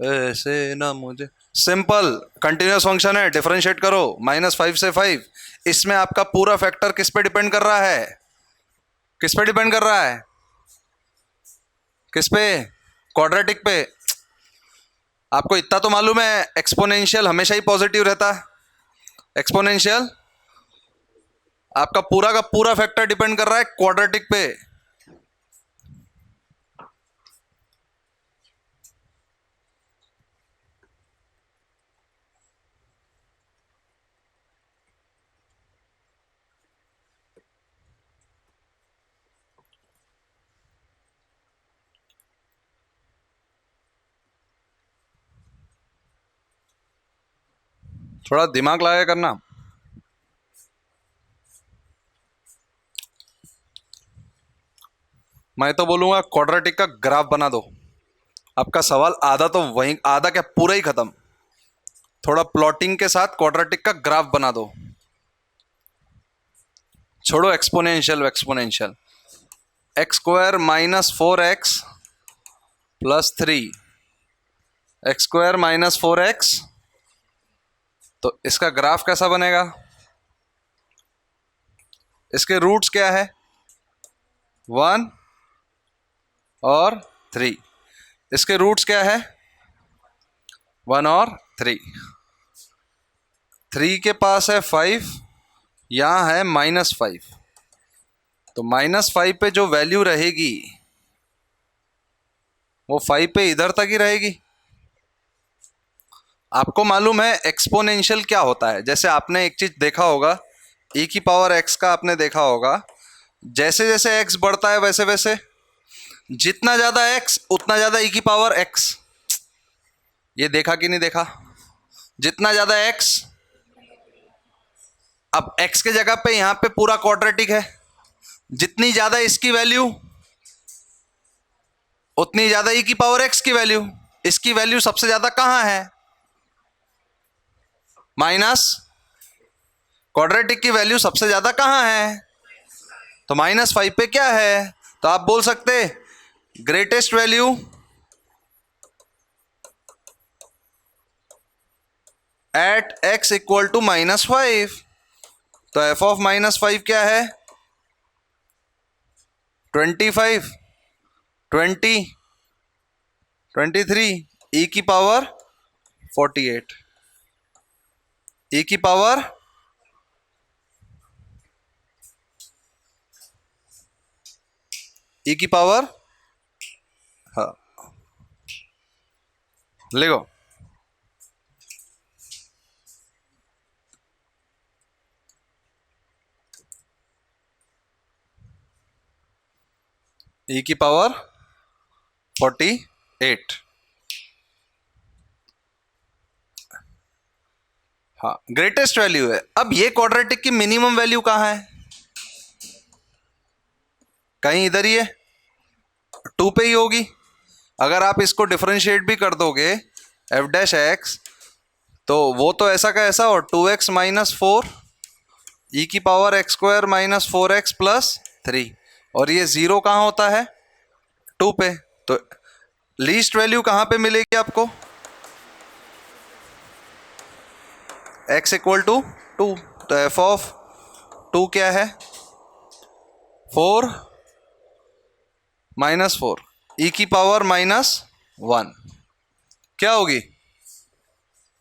ऐसे ना मुझे, simple continuous function है, differentiate करो -5 से 5. इसमें आपका पूरा factor किस पे डिपेंड कर रहा है, किस पे डिपेंड कर रहा है, किस पे, क्वाड्रेटिक पे. आपको इतना तो मालूम है एक्सपोनेंशियल हमेशा ही पॉजिटिव रहता है, एक्सपोनेंशियल आपका पूरा का पूरा फैक्टर डिपेंड कर रहा है क्वाड्रेटिक पे. थोड़ा दिमाग लगाया करना। मैं तो बोलूंगा क्वाड्रेटिक का ग्राफ बना दो। आपका सवाल आधा तो वहीं, आधा क्या पूरा ही खत्म। थोड़ा प्लॉटिंग के साथ क्वाड्रेटिक का ग्राफ बना दो। छोड़ो exponential exponential. X square minus 4x plus 3, x square minus 4x, तो इसका ग्राफ कैसा बनेगा? इसके रूट्स क्या है? 1 और 3। इसके रूट्स क्या है? 1 और 3। 3 के पास है 5, यहां है -5, तो -5 पे जो वैल्यू रहेगी वो 5 पे इधर तक ही रहेगी। आपको मालूम है एक्सपोनेंशियल क्या होता है? जैसे आपने एक चीज देखा होगा, e की पावर x का आपने देखा होगा, जैसे जैसे x बढ़ता है वैसे वैसे जितना ज्यादा x उतना ज्यादा e की पावर x। ये देखा कि नहीं देखा? जितना ज्यादा x, अब x के जगह पे यहां पे पूरा क्वाड्रेटिक है, जितनी ज्यादा इसकी वैल्यू उतनी ज्यादा e की पावर x की वैल्यू। इसकी वैल्यू सबसे ज्यादा कहां है? माइनस। क्वाड्रेटिक की वैल्यू सबसे ज्यादा कहां है? तो -5 पे क्या है? तो आप बोल सकते greatest value at x equal to -5। तो f ऑफ -5 क्या है? 25, 20, 23, e की पावर 48, e की पावर e की पावर, हाँ लिखो। e की पावर 48, हाँ ग्रेटेस्ट वैल्यू है। अब ये क्वाड्रेटिक की मिनिमम वैल्यू कहां है? कहीं इधर ही है, 2 पे ही होगी। अगर आप इसको डिफरेंशिएट भी कर दोगे एफ डैश एक्स, तो वो तो ऐसा का ऐसा, और 2x माइनस 4 ई की power x square minus 4x plus 3, और ये जीरो कहाँ होता है? 2 पे। तो लीस्ट वैल्यू कहाँ पे मिलेगी आपको? x equal to 2। तो एफ ऑफ 2 क्या है? 4 -4 ई की पावर -1 क्या होगी?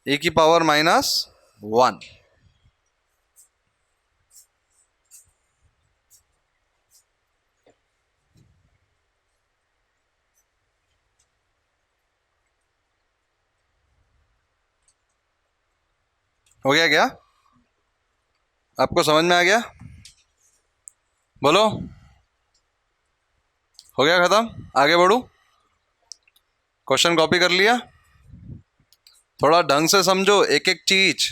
e की पावर -1। हो गया क्या? आपको समझ में आ गया? बोलो। हो गया खत्म? आगे बढ़ू? क्वेश्चन कॉपी कर लिया? थोड़ा ढंग से समझो एक एक चीज।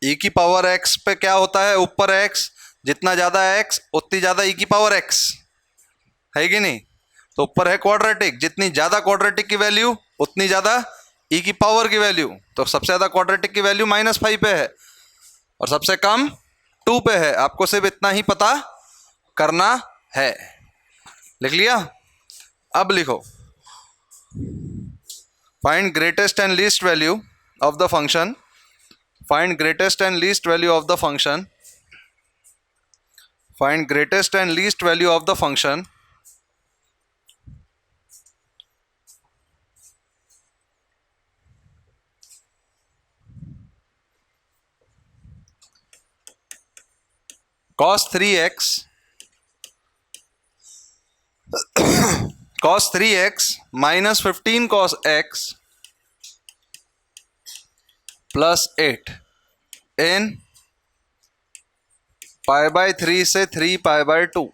e की पावर x पे क्या होता है? ऊपर x, जितना ज्यादा x उतनी ज्यादा e की पावर x, है कि नहीं? तो ऊपर है क्वाड्रेटिक, जितनी ज्यादा क्वाड्रेटिक की वैल्यू उतनी ज्यादा e की पावर की वैल्यू। तो सबसे ज्यादा क्वाड्रेटिक की वैल्यू -5 पे है और सबसे कम 2 पे है। आपको सिर्फ इतना ही पता करना है। लिख लिया? अब लिखो, find greatest and least value of the function, find greatest and least value of the function, find greatest and least value of the function cos 3x cos 3x minus 15 cos x plus 8 in pi by 3 से 3 pi by 2,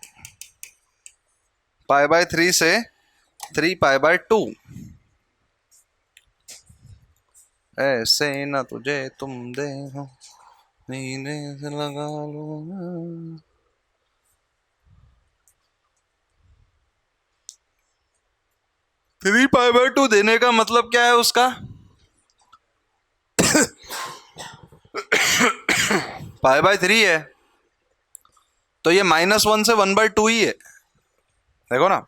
pi by 3 से 3 pi by 2। ऐसे न तुझे तुम दे हो, नीने से लगा लो। 3 π/2 देने का मतलब क्या है उसका? π/3 है, तो ये -1 से 1/2 ही है। देखो ना,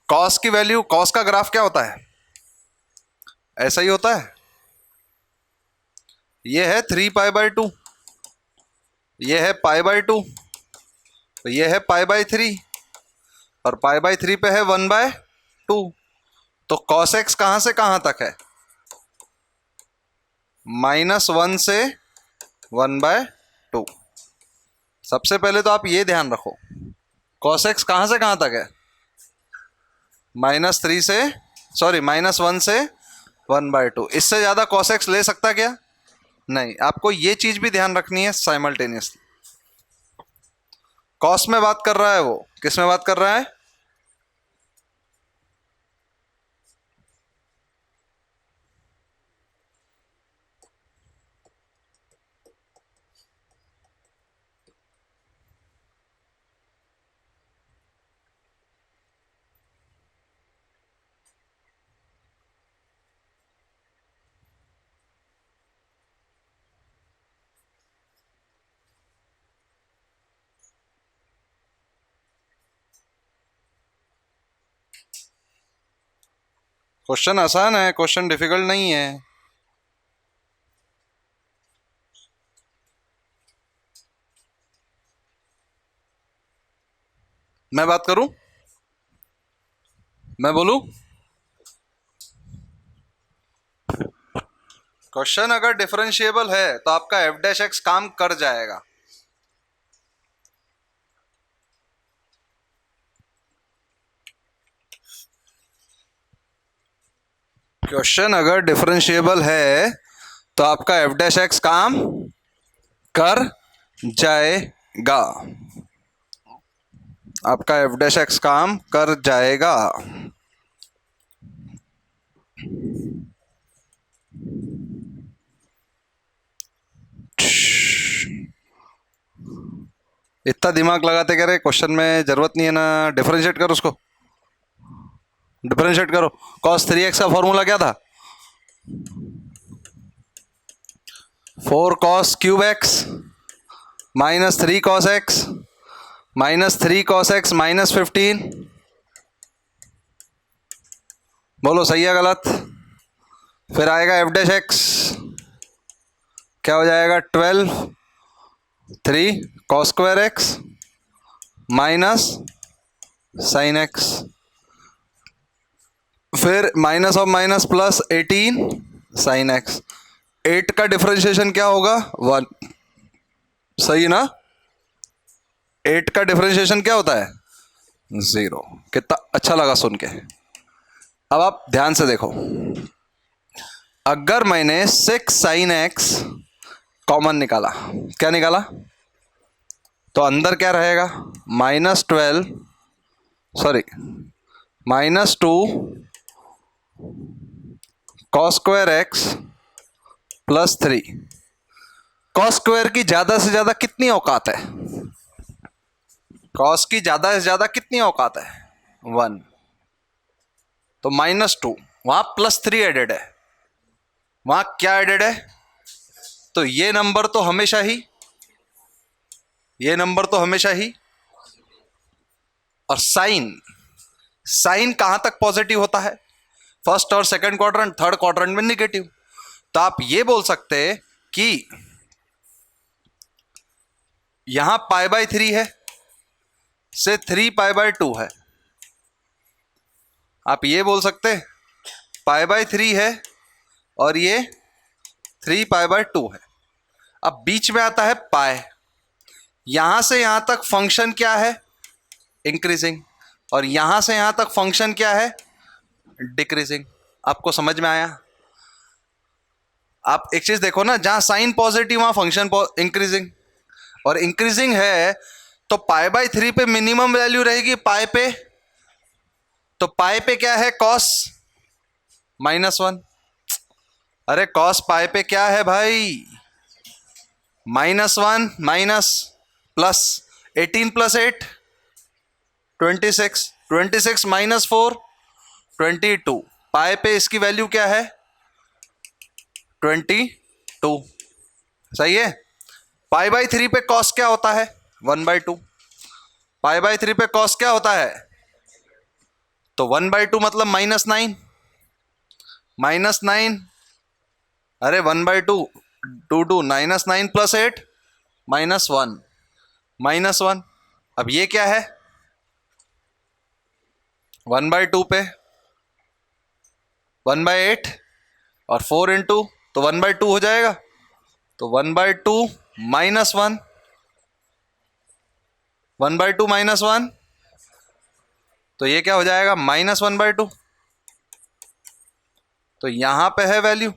कॉस की वैल्यू, कॉस का ग्राफ क्या होता है? ऐसा ही होता है। ये है 3 π/2, ये है π/2, ये है π/3, और π/3 पे है 1/2। तो cos x कहां से कहां तक है? -1 से 1/2। सबसे पहले तो आप ये ध्यान रखो, cos x कहां से कहां तक है? -3 से, सॉरी, -1 से 1/2। इससे ज्यादा cos x ले सकता क्या? नहीं। आपको ये चीज भी ध्यान रखनी है साइमल्टेनियसली। कॉस में बात कर रहा है वो, किस में बात कर रहा है? क्वेश्चन आसान है, क्वेश्चन डिफिकल्ट नहीं है। मैं बात करूं, मैं बोलूं? क्वेश्चन अगर डिफरेंशिएबल है तो आपका f'(x) काम कर जाएगा। क्वेश्चन अगर डिफरेंशिएबल है तो आपका f'(x) काम कर जाएगा। आपका f'(x) काम कर जाएगा। इतना दिमाग लगाते कह रहे, क्वेश्चन में जरूरत नहीं है ना। डिफरेंशिएट करो उसको, डिफरेंशिएट करो। cos 3x का फॉर्मूला क्या था? 4cos³ x -3cos x -3cos x -15। बोलो सही है गलत? फिर आएगा f'(x), क्या हो जाएगा? 12 3cos² x -sin x, फिर minus of minus plus 18 sin x। 8 का डिफरेंशिएशन क्या होगा? 1। सही ना? 8 का डिफरेंशिएशन क्या होता है? 0। कितना अच्छा लगा सुन के। अब आप ध्यान से देखो, अगर मैंने 6 sin x कॉमन निकाला, क्या निकाला? तो अंदर क्या रहेगा? -12, सॉरी, -2 cos² x +3। cos² की ज्यादा से ज्यादा कितनी औकात है? cos की ज्यादा से ज्यादा कितनी औकात है? 1। तो -2, वहां +3 एडेड है, वहां क्या एडेड है? तो ये नंबर तो हमेशा ही, ये नंबर तो हमेशा ही, और साइन, साइन कहां तक पॉजिटिव होता है? फर्स्ट और सेकंड क्वाड्रेंट, थर्ड क्वाड्रेंट में निगेटिव। तो आप ये बोल सकते हैं कि यहां π/3 है, से 3π/2 है। आप ये बोल सकते π/3 है और ये 3π/2 है। अब बीच में आता है पाई, यहां से यहां तक फंक्शन क्या है? इंक्रीजिंग। और यहां से यहां तक फंक्शन क्या है? डिक्रीजिंग। आपको समझ में आया? आप एक चीज देखो ना, जहां साइन पॉजिटिव वहां फंक्शन इंक्रीजिंग, और इंक्रीजिंग है तो π/3 पे मिनिमम वैल्यू रहेगी पाई पे। तो पाई पे क्या है? कॉस -1। अरे कॉस पाई पे क्या है भाई, -1 माइनस प्लस 18 प्लस 8 26, 26 -4 22, पाई पे इसकी वैल्यू क्या है 22, सही है। पाई बाई 3 पे कॉस क्या होता है 1/2, पाई बाई 3 पे कॉस क्या होता है, तो 1/2 मतलब -9, -9, अरे 1/2 2 -9 प्लस 8 -1, -1। अब ये क्या है 1/2 पे 1/8 और 4 इंटू, तो 1/2 हो जाएगा, तो 1/2 -1, 1/2 -1, तो ये क्या हो जाएगा -1/2, तो यहां पे है वैल्यू,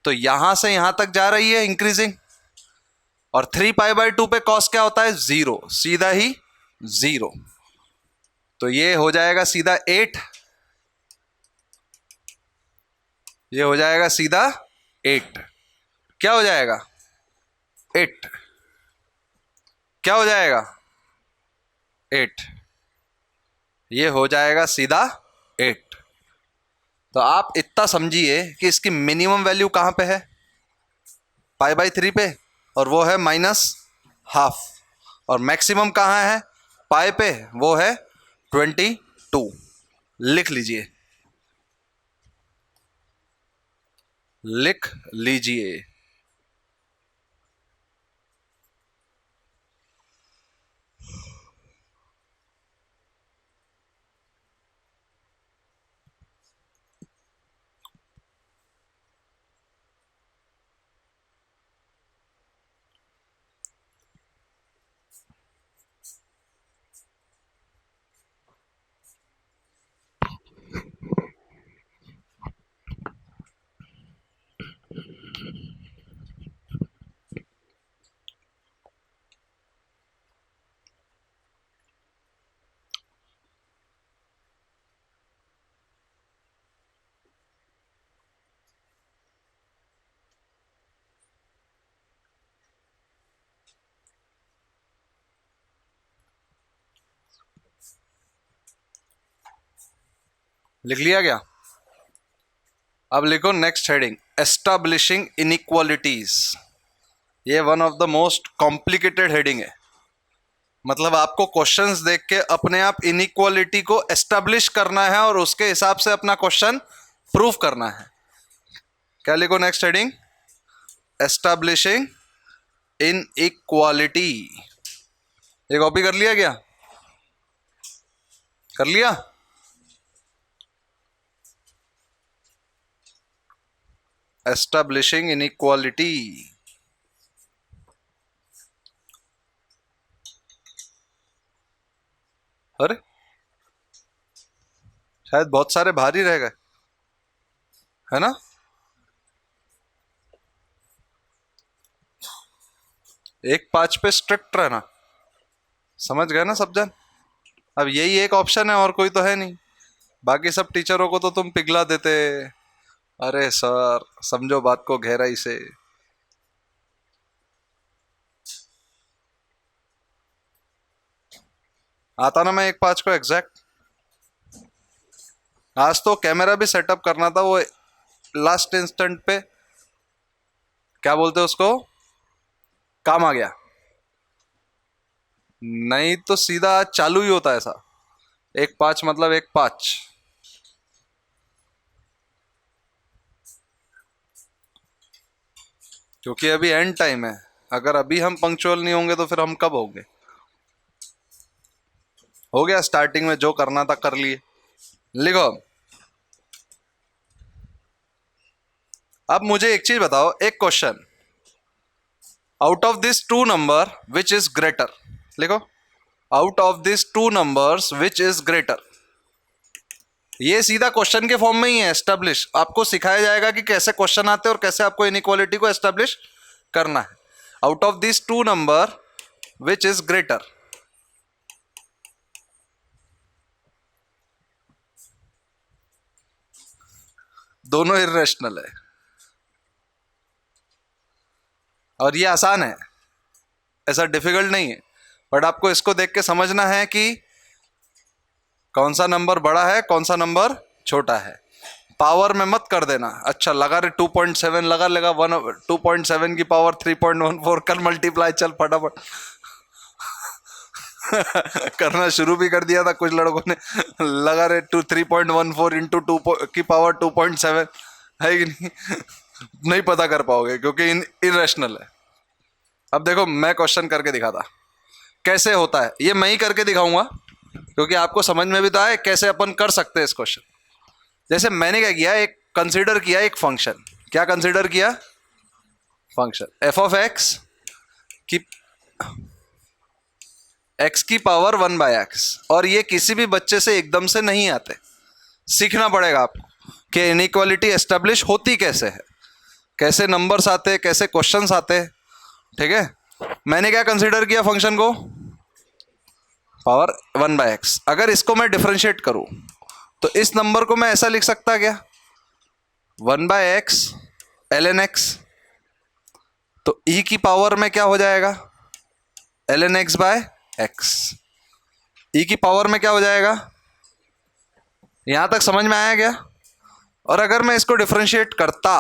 तो यहां से यहां तक जा रही है इंक्रीजिंग, और 3π/2 पे कॉस क्या होता है 0, सीधा ही 0, तो ये हो जाएगा सीधा 8, ये हो जाएगा सीधा 8, क्या हो जाएगा 8, क्या हो जाएगा 8, ये हो जाएगा सीधा 8। तो आप इतना समझिए कि इसकी मिनिमम वैल्यू कहां पे है π/3 पे, और वो है -12, और मैक्सिमम कहां है पाई पे, वो है 22, लिख लीजिए, लिख लीजिए। लिख लिया क्या, अब लिखो नेक्स्ट हेडिंग, एस्टैब्लिशिंग इनइक्वालिटीज। ये one of the most complicated heading है, मतलब आपको क्वेश्चंस देख के अपने आप इनइक्वालिटी को एस्टैब्लिश करना है और उसके हिसाब से अपना क्वेश्चन प्रूफ करना है। क्या लिखो नेक्स्ट हेडिंग, एस्टैब्लिशिंग इनइक्वालिटी। ये कॉपी कर लिया क्या, कर लिया, एस्टैब्लिशिंग इनइक्वालिटी। अरे शायद बहुत सारे भारी रह गए, है ना। एक 5 पे स्ट्रिक्ट रहना, समझ गए ना सब जन। अब यही एक ऑप्शन है और कोई तो है नहीं, बाकी सब टीचरों को तो तुम पिघला देते। अरे सर समझो बात को गहराई से। आता ना मैं एक 5 को एग्जैक्ट, आज तो कैमरा भी सेटअप करना था, वो लास्ट इंस्टेंट पे क्या बोलते हैं उसको, काम आ गया, नहीं तो सीधा चालू ही होता ऐसा। एक 5 मतलब एक 5, क्योंकि अभी एंड टाइम है, अगर अभी हम पंक्चुअल नहीं होंगे तो फिर हम कब होंगे। हो गया, स्टार्टिंग में जो करना था कर लिए। लिखो, अब मुझे एक चीज बताओ, एक question, out of this two number which is greater, लिखो, out of this two numbers which is greater. ये सीधा क्वेश्चन के फॉर्म में ही है, एस्टेब्लिश। आपको सिखाया जाएगा कि कैसे क्वेश्चन आते हैं और कैसे आपको इनइक्वालिटी को एस्टेब्लिश करना है। Out of this two number which is greater, दोनों इरेशनल है, और ये आसान है, ऐसा डिफिकल्ट नहीं है, बट आपको इसको देख के समझना है कि कौन सा नंबर बड़ा है कौन सा नंबर छोटा है। पावर में मत कर देना, अच्छा लगा रे 2.7 लगा लेगा 2.7 की पावर 3.14 कर मल्टीप्लाई, चल फटाफट करना शुरू भी कर दिया था कुछ लड़कों ने, लगा रे 3.14 इंटू 2 की पावर 2.7 है कि नहीं, नहीं पता कर पाओगे क्योंकि इरेशनल है। अब देखो मैं क्वेश्चन करके दिखाता कैसे होता है, ये मैं ही करके दिखाऊंगा क्योंकि आपको समझ में भी तो आए कैसे अपन कर सकते हैं इस क्वेश्चन। जैसे मैंने क्या किया, एक कंसीडर किया एक फंक्शन, क्या कंसीडर किया, फंक्शन एफ ऑफ एक्स की एक्स की पावर 1/x, और ये किसी भी बच्चे से एकदम से नहीं आते, सीखना पड़ेगा आपको कि इनइक्वालिटी एस्टेब्लिश होती कैसे है, कैसे नंबर्स आते, कैसे क्वेश्चंस आते, ठीक है। मैंने क्या कंसीडर किया फंक्शन को, पावर 1/x। अगर इसको मैं डिफरेंशिएट करूं तो इस नंबर को मैं ऐसा लिख सकता क्या, 1/x ln x, तो e की पावर में क्या हो जाएगा ln x/x, e की पावर में क्या हो जाएगा, यहां तक समझ में आया क्या। और अगर मैं इसको डिफरेंशिएट करता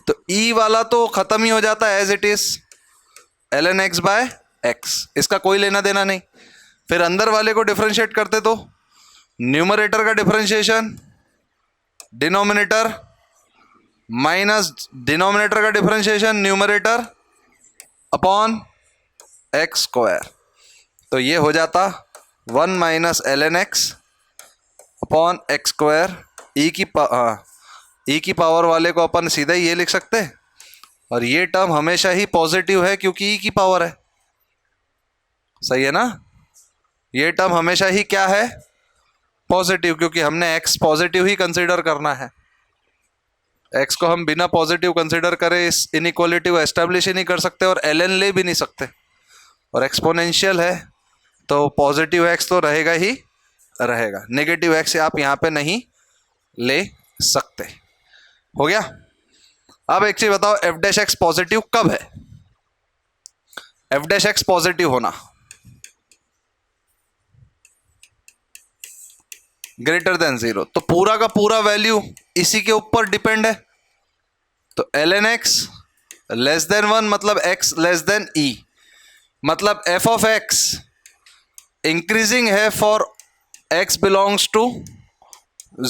तो e वाला तो खत्म ही हो जाता है as it is ln x/x, इसका कोई लेना देना नहीं। फिर अंदर वाले को डिफरेंशिएट करते तो न्यूमरेटर का डिफरेंशिएशन डिनोमिनेटर माइनस डिनोमिनेटर का differentiation numerator upon x square, तो ये हो जाता 1 minus ln x upon x square. E की पावर वाले को अपन सीधा ही ये लिख सकते हैं, और ये टर्म हमेशा ही पॉजिटिव है क्योंकि ई की पावर है, सही है ना। ये टर्म हमेशा ही क्या है, पॉजिटिव, क्योंकि हमने x पॉजिटिव ही कंसीडर करना है। x को हम बिना पॉजिटिव कंसीडर करे इस इनइक्वालिटी को एस्टेब्लिश ही नहीं कर सकते और ln ले भी नहीं सकते, और एक्सपोनेंशियल है तो पॉजिटिव x तो रहेगा ही रहेगा, नेगेटिव x आप यहाँ पे नहीं ले सकते। हो गया। अब एक चीज बताओ, एफ डैश एक्स पॉजिटिव कब है, एफ डैश एक्स पॉजिटिव होना ग्रेटर देन 0, तो पूरा का पूरा वैल्यू इसी के ऊपर डिपेंड है, तो ln x लेस देन 1 मतलब x लेस देन e, मतलब f ऑफ x इंक्रीजिंग है फॉर x बिलोंग्स टू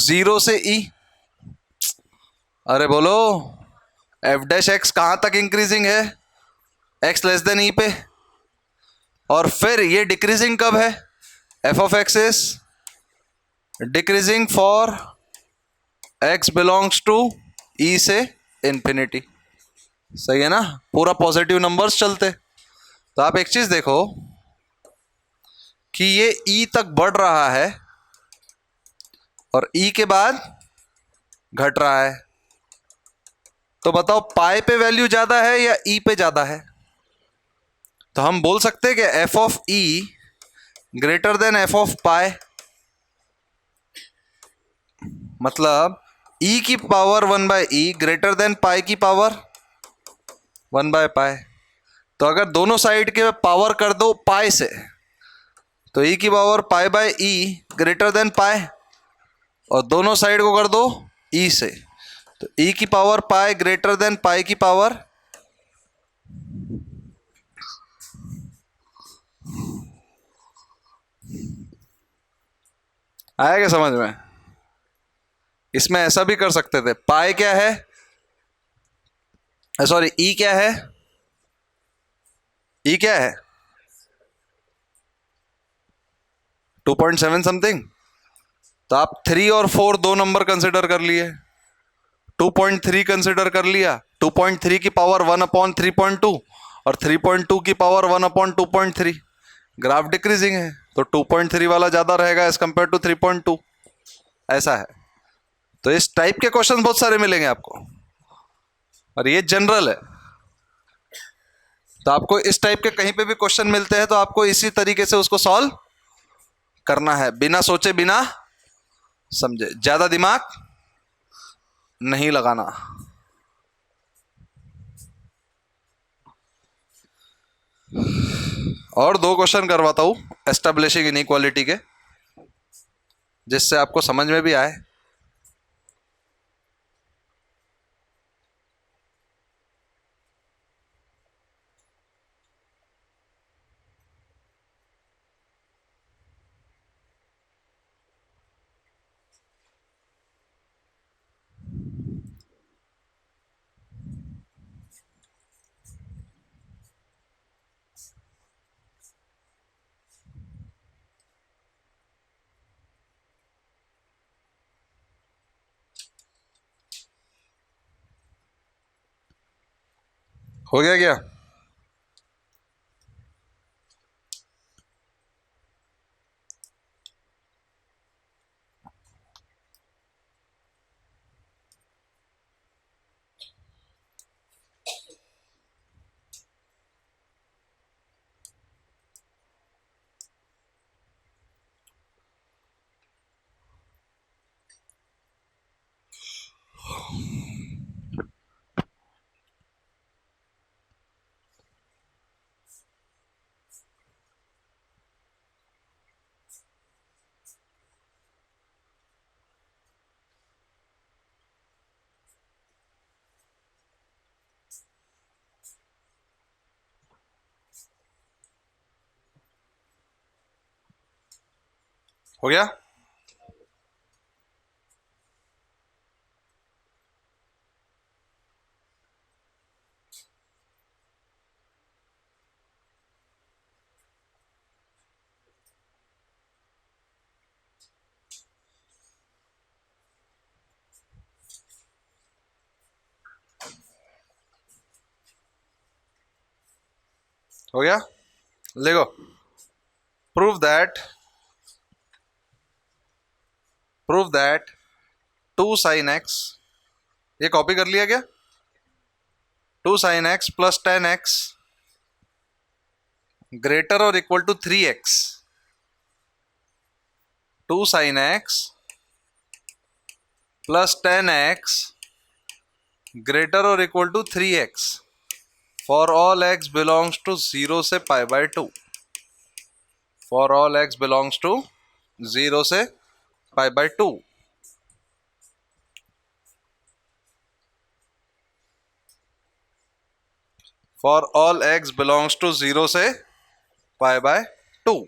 0 से e। अरे बोलो, एफ डैश एक्स कहां तक इंक्रीजिंग है, x लेस देन e पे, और फिर ये डिक्रीजिंग कब है, f of x is decreasing for x belongs to e से इंफिनिटी, सही है ना। पूरा पॉजिटिव नंबर्स चलते, तो आप एक चीज देखो कि ये e तक बढ़ रहा है और e के बाद घट रहा है, तो बताओ पाई पे वैल्यू ज्यादा है या e पे ज्यादा है। तो हम बोल सकते हैं कि f of e greater than f of pi, मतलब e की power 1/e greater than pi की पावर 1/पाई। तो अगर दोनों साइड के पावर कर दो पाई से, तो e की पावर पाई/e ग्रेटर देन पाई, और दोनों साइड को कर दो e से, तो e की पावर पाई ग्रेटर देन पाई की पावर, आया क्या समझ में। इसमें ऐसा भी कर सकते थे, पाई क्या है, सॉरी ई क्या है, ई क्या है 2.7 समथिंग, तो आप 3 और 4 दो नंबर कंसिडर कर लिए, 2.3 कंसिडर कर लिया, 2.3 की पावर 1/3.2 और 3.2 की पावर 1/2.3, ग्राफ डिक्रीजिंग है तो 2.3 वाला ज्यादा रहेगा एज कंपेयर टू 3.2, ऐसा है। तो इस टाइप के क्वेश्चन बहुत सारे मिलेंगे आपको, और ये जनरल है, तो आपको इस टाइप के कहीं पे भी क्वेश्चन मिलते हैं तो आपको इसी तरीके से उसको सॉल्व करना है, बिना सोचे बिना समझे, ज्यादा दिमाग नहीं लगाना। और दो क्वेश्चन करवाता हूँ एस्टेब्लिशिंग इनइक्वालिटी के, जिससे आपको समझ में भी आए। हो गया क्या? हो गया? हो गया, देखो। Prove that two sine x, ये कॉपी कर लिया क्या? Two sine x plus 10x greater और equal to 3x। Two sine x plus 10x greater और equal to 3x for all x belongs to 0 से π/2। For all x belongs to 0 से π/2। For all x belongs to 0 से π/2।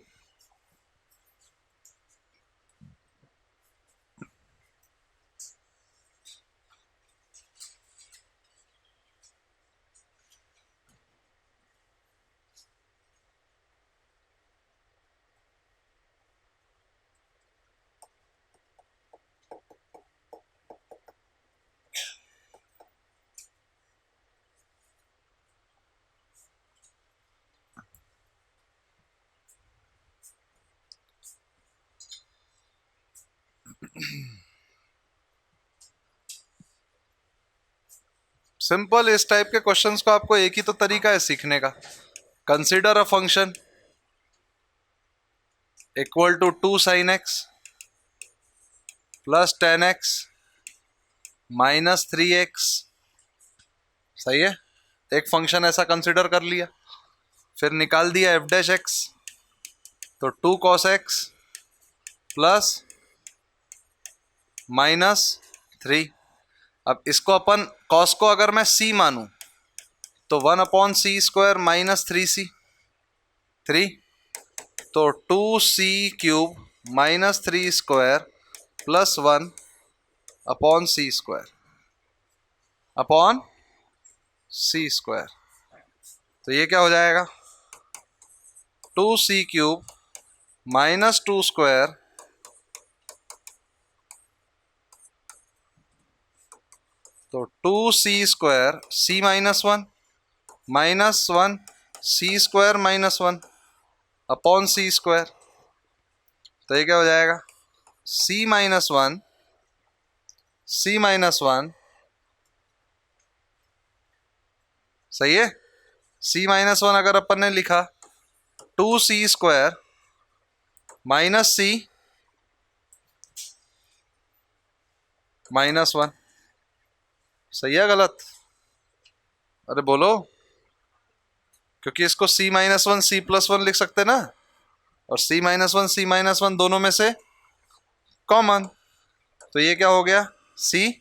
Simple, इस type के questions को आपको एक ही तो तरीका है सीखने का। Consider a function equal to 2 sine x plus 10x minus 3x। सही है, एक फंक्शन ऐसा कंसीडर कर लिया, फिर निकाल दिया एफ डैश एक्स, तो 2 cos x प्लस -3। अब इसको अपन cos को अगर मैं c मानूं तो 1/c² -3c 3, तो 2c³ -3² plus 1/c² upon c²। तो ये क्या हो जाएगा? 2c³ -2² तो 2c² c -1 -1 c² -1 upon c²। तो ये क्या हो जाएगा? c -1 सही है। c -1 अगर अपन ने लिखा 2c² माइनस c -1, सही है गलत? अरे बोलो, क्योंकि इसको c-1 c+1 लिख सकते ना, और c-1 c-1 दोनों में से कॉमन, तो ये क्या हो गया c²।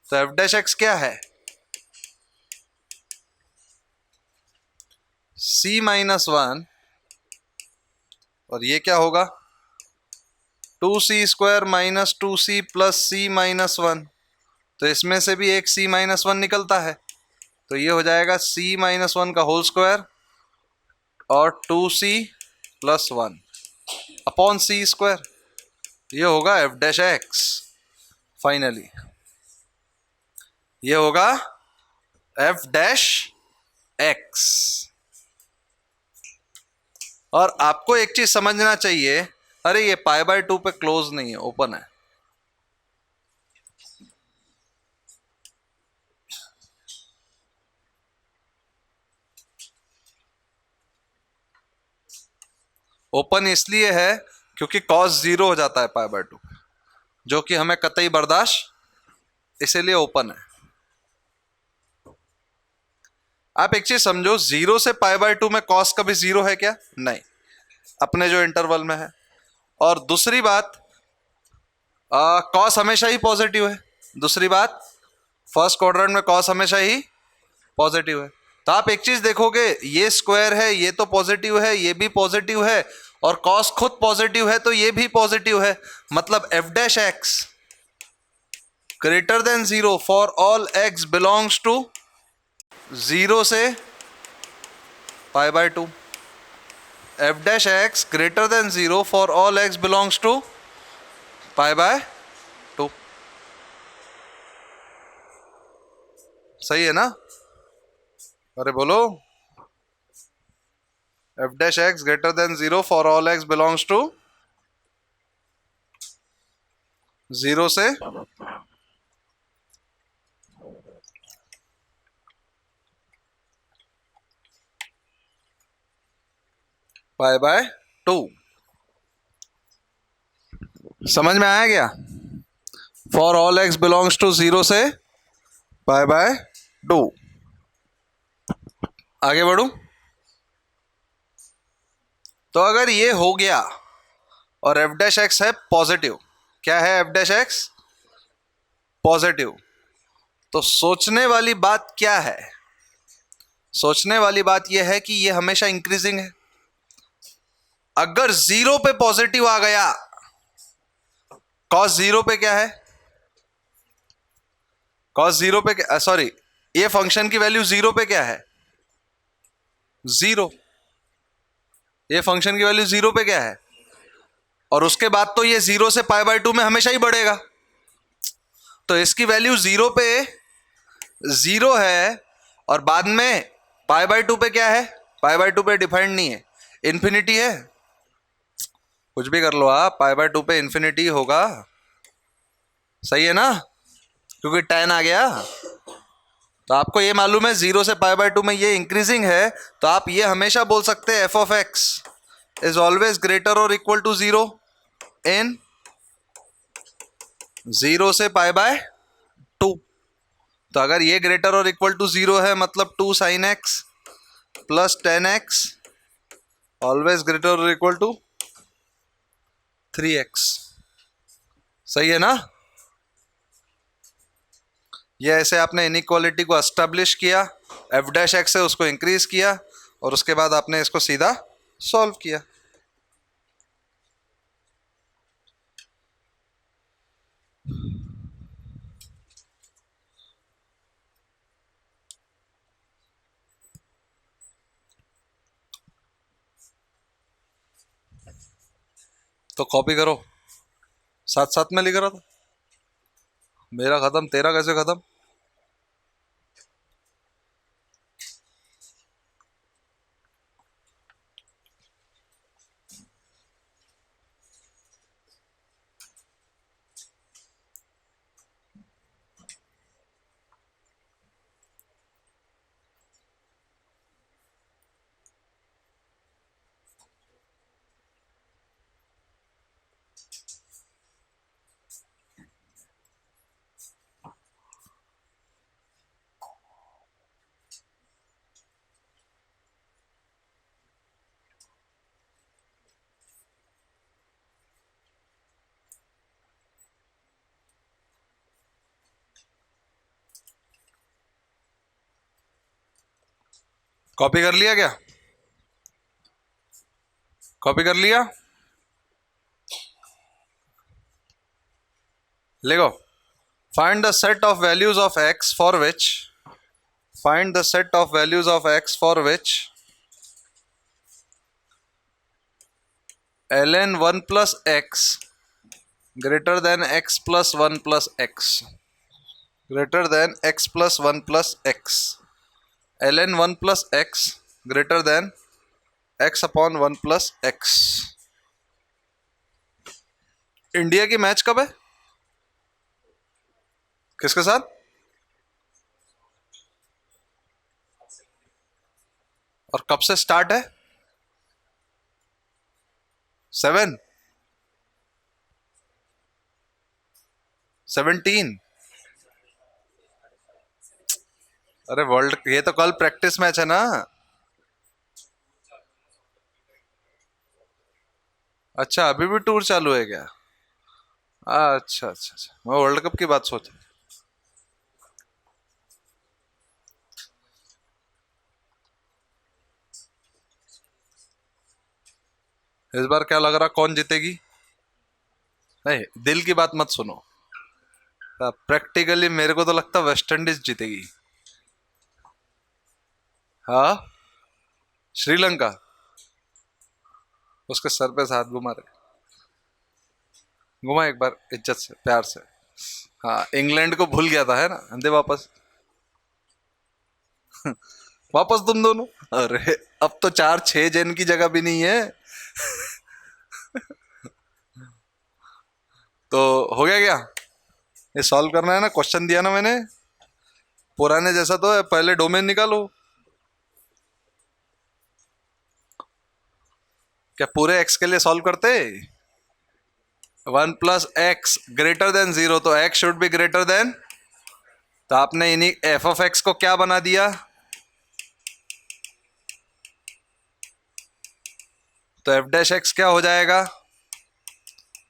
तो एफ डैश एक्स क्या है c-1, और ये क्या होगा 2c² - 2c + c-1। तो इसमें से भी एक c-1 निकलता है, तो ये हो जाएगा c-1 का होल स्क्वायर और 2c + 1 अपॉन c²। ये होगा एफ डैश एक्स। फाइनली ये होगा एफ डैश एक्स। और आपको एक चीज समझना चाहिए, अरे ये π/2 पे क्लोज नहीं है, ओपन है। ओपन इसलिए है क्योंकि cos 0 हो जाता है π/2, जो कि हमें कतई बर्दाश्त, इसीलिए ओपन है। आप एक चीज समझो, 0 से π/2 में cos कभी 0 है क्या? नहीं, अपने जो इंटरवल में है। और दूसरी बात, cos हमेशा ही पॉजिटिव है। दूसरी बात, फर्स्ट क्वाड्रेंट में cos हमेशा ही पॉजिटिव है। तो आप एक चीज देखोगे, ये स्क्वायर है, ये तो पॉजिटिव है, ये भी पॉजिटिव है, और cos खुद पॉजिटिव है तो ये भी पॉजिटिव है। मतलब f dash x greater than 0 for all x belongs to 0 से π/2। F dash x greater than 0 for all x belongs to π/2। सही है ना? अरे बोलो, f dash x greater than 0 for all x belongs to 0 से π/2। समझ में आया क्या? For all x belongs to 0 से π/2। आगे बढ़ू तो अगर ये हो गया और एफ डैश एक्स है पॉजिटिव, क्या है एफ डैश एक्स? पॉजिटिव। तो सोचने वाली बात क्या है? सोचने वाली बात यह है कि ये हमेशा इंक्रीजिंग है। अगर 0 पे पॉजिटिव आ गया, cos 0 पे क्या है? cos 0 पे क्या, सॉरी, ये फंक्शन की वैल्यू 0 पे क्या है? 0। ये फंक्शन की वैल्यू 0 पे क्या है? और उसके बाद तो ये 0 से π/2 में हमेशा ही बढ़ेगा। तो इसकी वैल्यू 0 पे 0 है, और बाद में π/2 पे क्या है? π/2 पे डिफाइंड नहीं है, इन्फिनिटी है। कुछ भी कर लो आप, π/2 पे इन्फिनिटी होगा। सही है ना? क्योंकि tan आ गया। तो आपको ये मालूम है 0 से π/2 में ये इंक्रीजिंग है, तो आप ये हमेशा बोल सकते हैं f of x is always greater और इक्वल टू 0 इन 0 से π/2। तो अगर ये ग्रेटर और इक्वल टू 0 है, मतलब 2 sin x plus 10x always greater और इक्वल टू 3x। सही है ना? ये ऐसे आपने इनइक्वालिटी को एस्टेब्लिश किया, एफ डैश एक्स से उसको इंक्रीज किया, और उसके बाद आपने इसको सीधा सॉल्व किया। तो कॉपी करो, साथ साथ में लिख रहा था। मेरा खत्म, तेरा कैसे खत्म? कॉपी कर लिया क्या? कॉपी कर लिया? लिखो, find the set of values of x for which, find the set of values of x for which ln 1 plus x greater than x plus 1 plus x, greater than x plus 1 plus x, ln 1 plus x greater than x upon 1 plus x। India की match कब है? किसके साथ? और कब से start है? 7 17। अरे वर्ल्ड, ये तो कल प्रैक्टिस मैच है ना। अच्छा, अभी भी टूर चालू है क्या? अच्छा अच्छा अच्छा, मैं वर्ल्ड कप की बात सोच। इस बार क्या लग रहा, कौन जीतेगी? नहीं, दिल की बात मत सुनो, प्रैक्टिकली मेरे को तो लगता वेस्ट इंडीज जीतेगी। हाँ, श्रीलंका उसके सर पे हाथ घुमा रहे, घुमा एक बार इज्जत से, प्यार से। हाँ, इंग्लैंड को भूल गया था, है ना, दे वापस। वापस तुम दोनों। अरे अब तो 4-6 जन की जगह भी नहीं है। तो हो गया क्या? ये सॉल्व करना है ना, क्वेश्चन दिया ना मैंने, पुराने जैसा तो है, पहले डोमेन निकालो। क्या पूरे एक्स के लिए सॉल्व करते? 1 प्लस एक्स ग्रेटर देन 0, तो x should be greater than, तो आपने इन्हीं एफ ऑफ एक्स को क्या बना दिया? तो एफ डैश एक्स क्या हो जाएगा?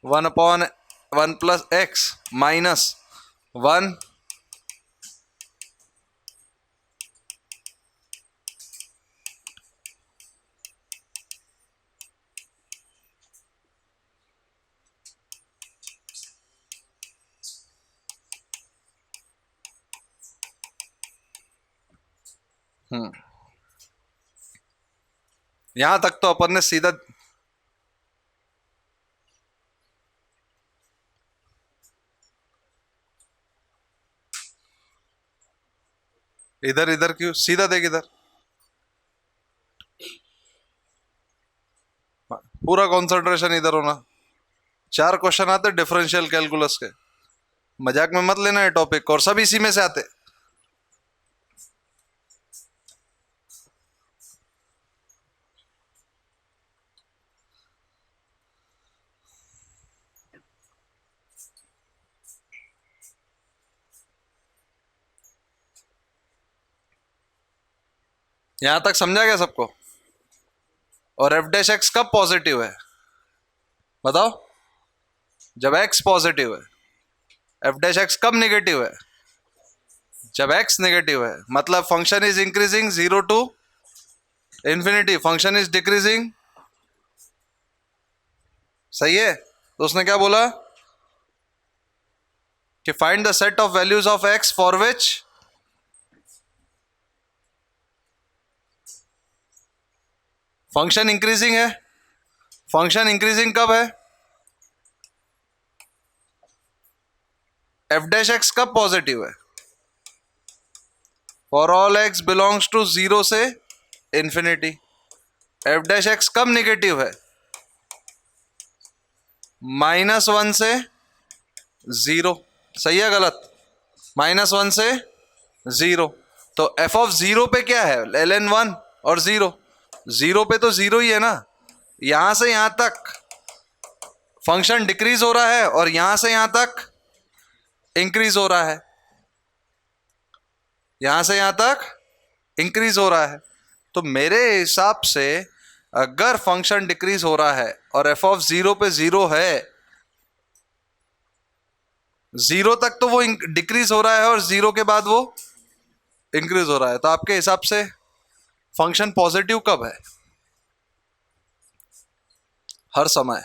1 अपॉन 1 प्लस एक्स माइनस 1 यहां तक तो अपन ने सीधा, इधर इधर क्यों, सीधा देख इधर, पूरा कंसंट्रेशन इधर होना। 4 क्वेश्चन आते डिफरेंशियल कैलकुलस के, मजाक में मत लेना ये टॉपिक, और सब इसी में से आते। यहां तक समझा गया सबको? और एफ डैश एक्स कब पॉजिटिव है बताओ? जब एक्स पॉजिटिव है। एफ डैश एक्स कब नेगेटिव है? जब एक्स नेगेटिव है। मतलब function is increasing 0 to infinity, function is decreasing. सही है? तो उसने क्या बोला कि find the set of values of x for which function increasing है। फंक्शन इंक्रीजिंग कब है? एफ डैश एक्स कब पॉजिटिव है? For all x belongs to 0 से इंफिनिटी। एफ डैश एक्स कब नेगेटिव है? -1 से 0। सही है गलत? -1 से 0। तो एफ ऑफ 0 पे क्या है? ln 1 और 0। 0 पे तो 0 ही है ना। यहां से यहां तक फंक्शन डिक्रीज हो रहा है और यहां से यहां तक इंक्रीज हो रहा है। यहां से यहां तक इंक्रीज हो रहा है। तो मेरे हिसाब से अगर फंक्शन डिक्रीज हो रहा है और एफ ऑफ 0 पे 0 है, 0 तक तो वो डिक्रीज हो रहा है और 0 के बाद वो इंक्रीज हो रहा है, तो आपके हिसाब से फंक्शन पॉजिटिव कब है? हर समय।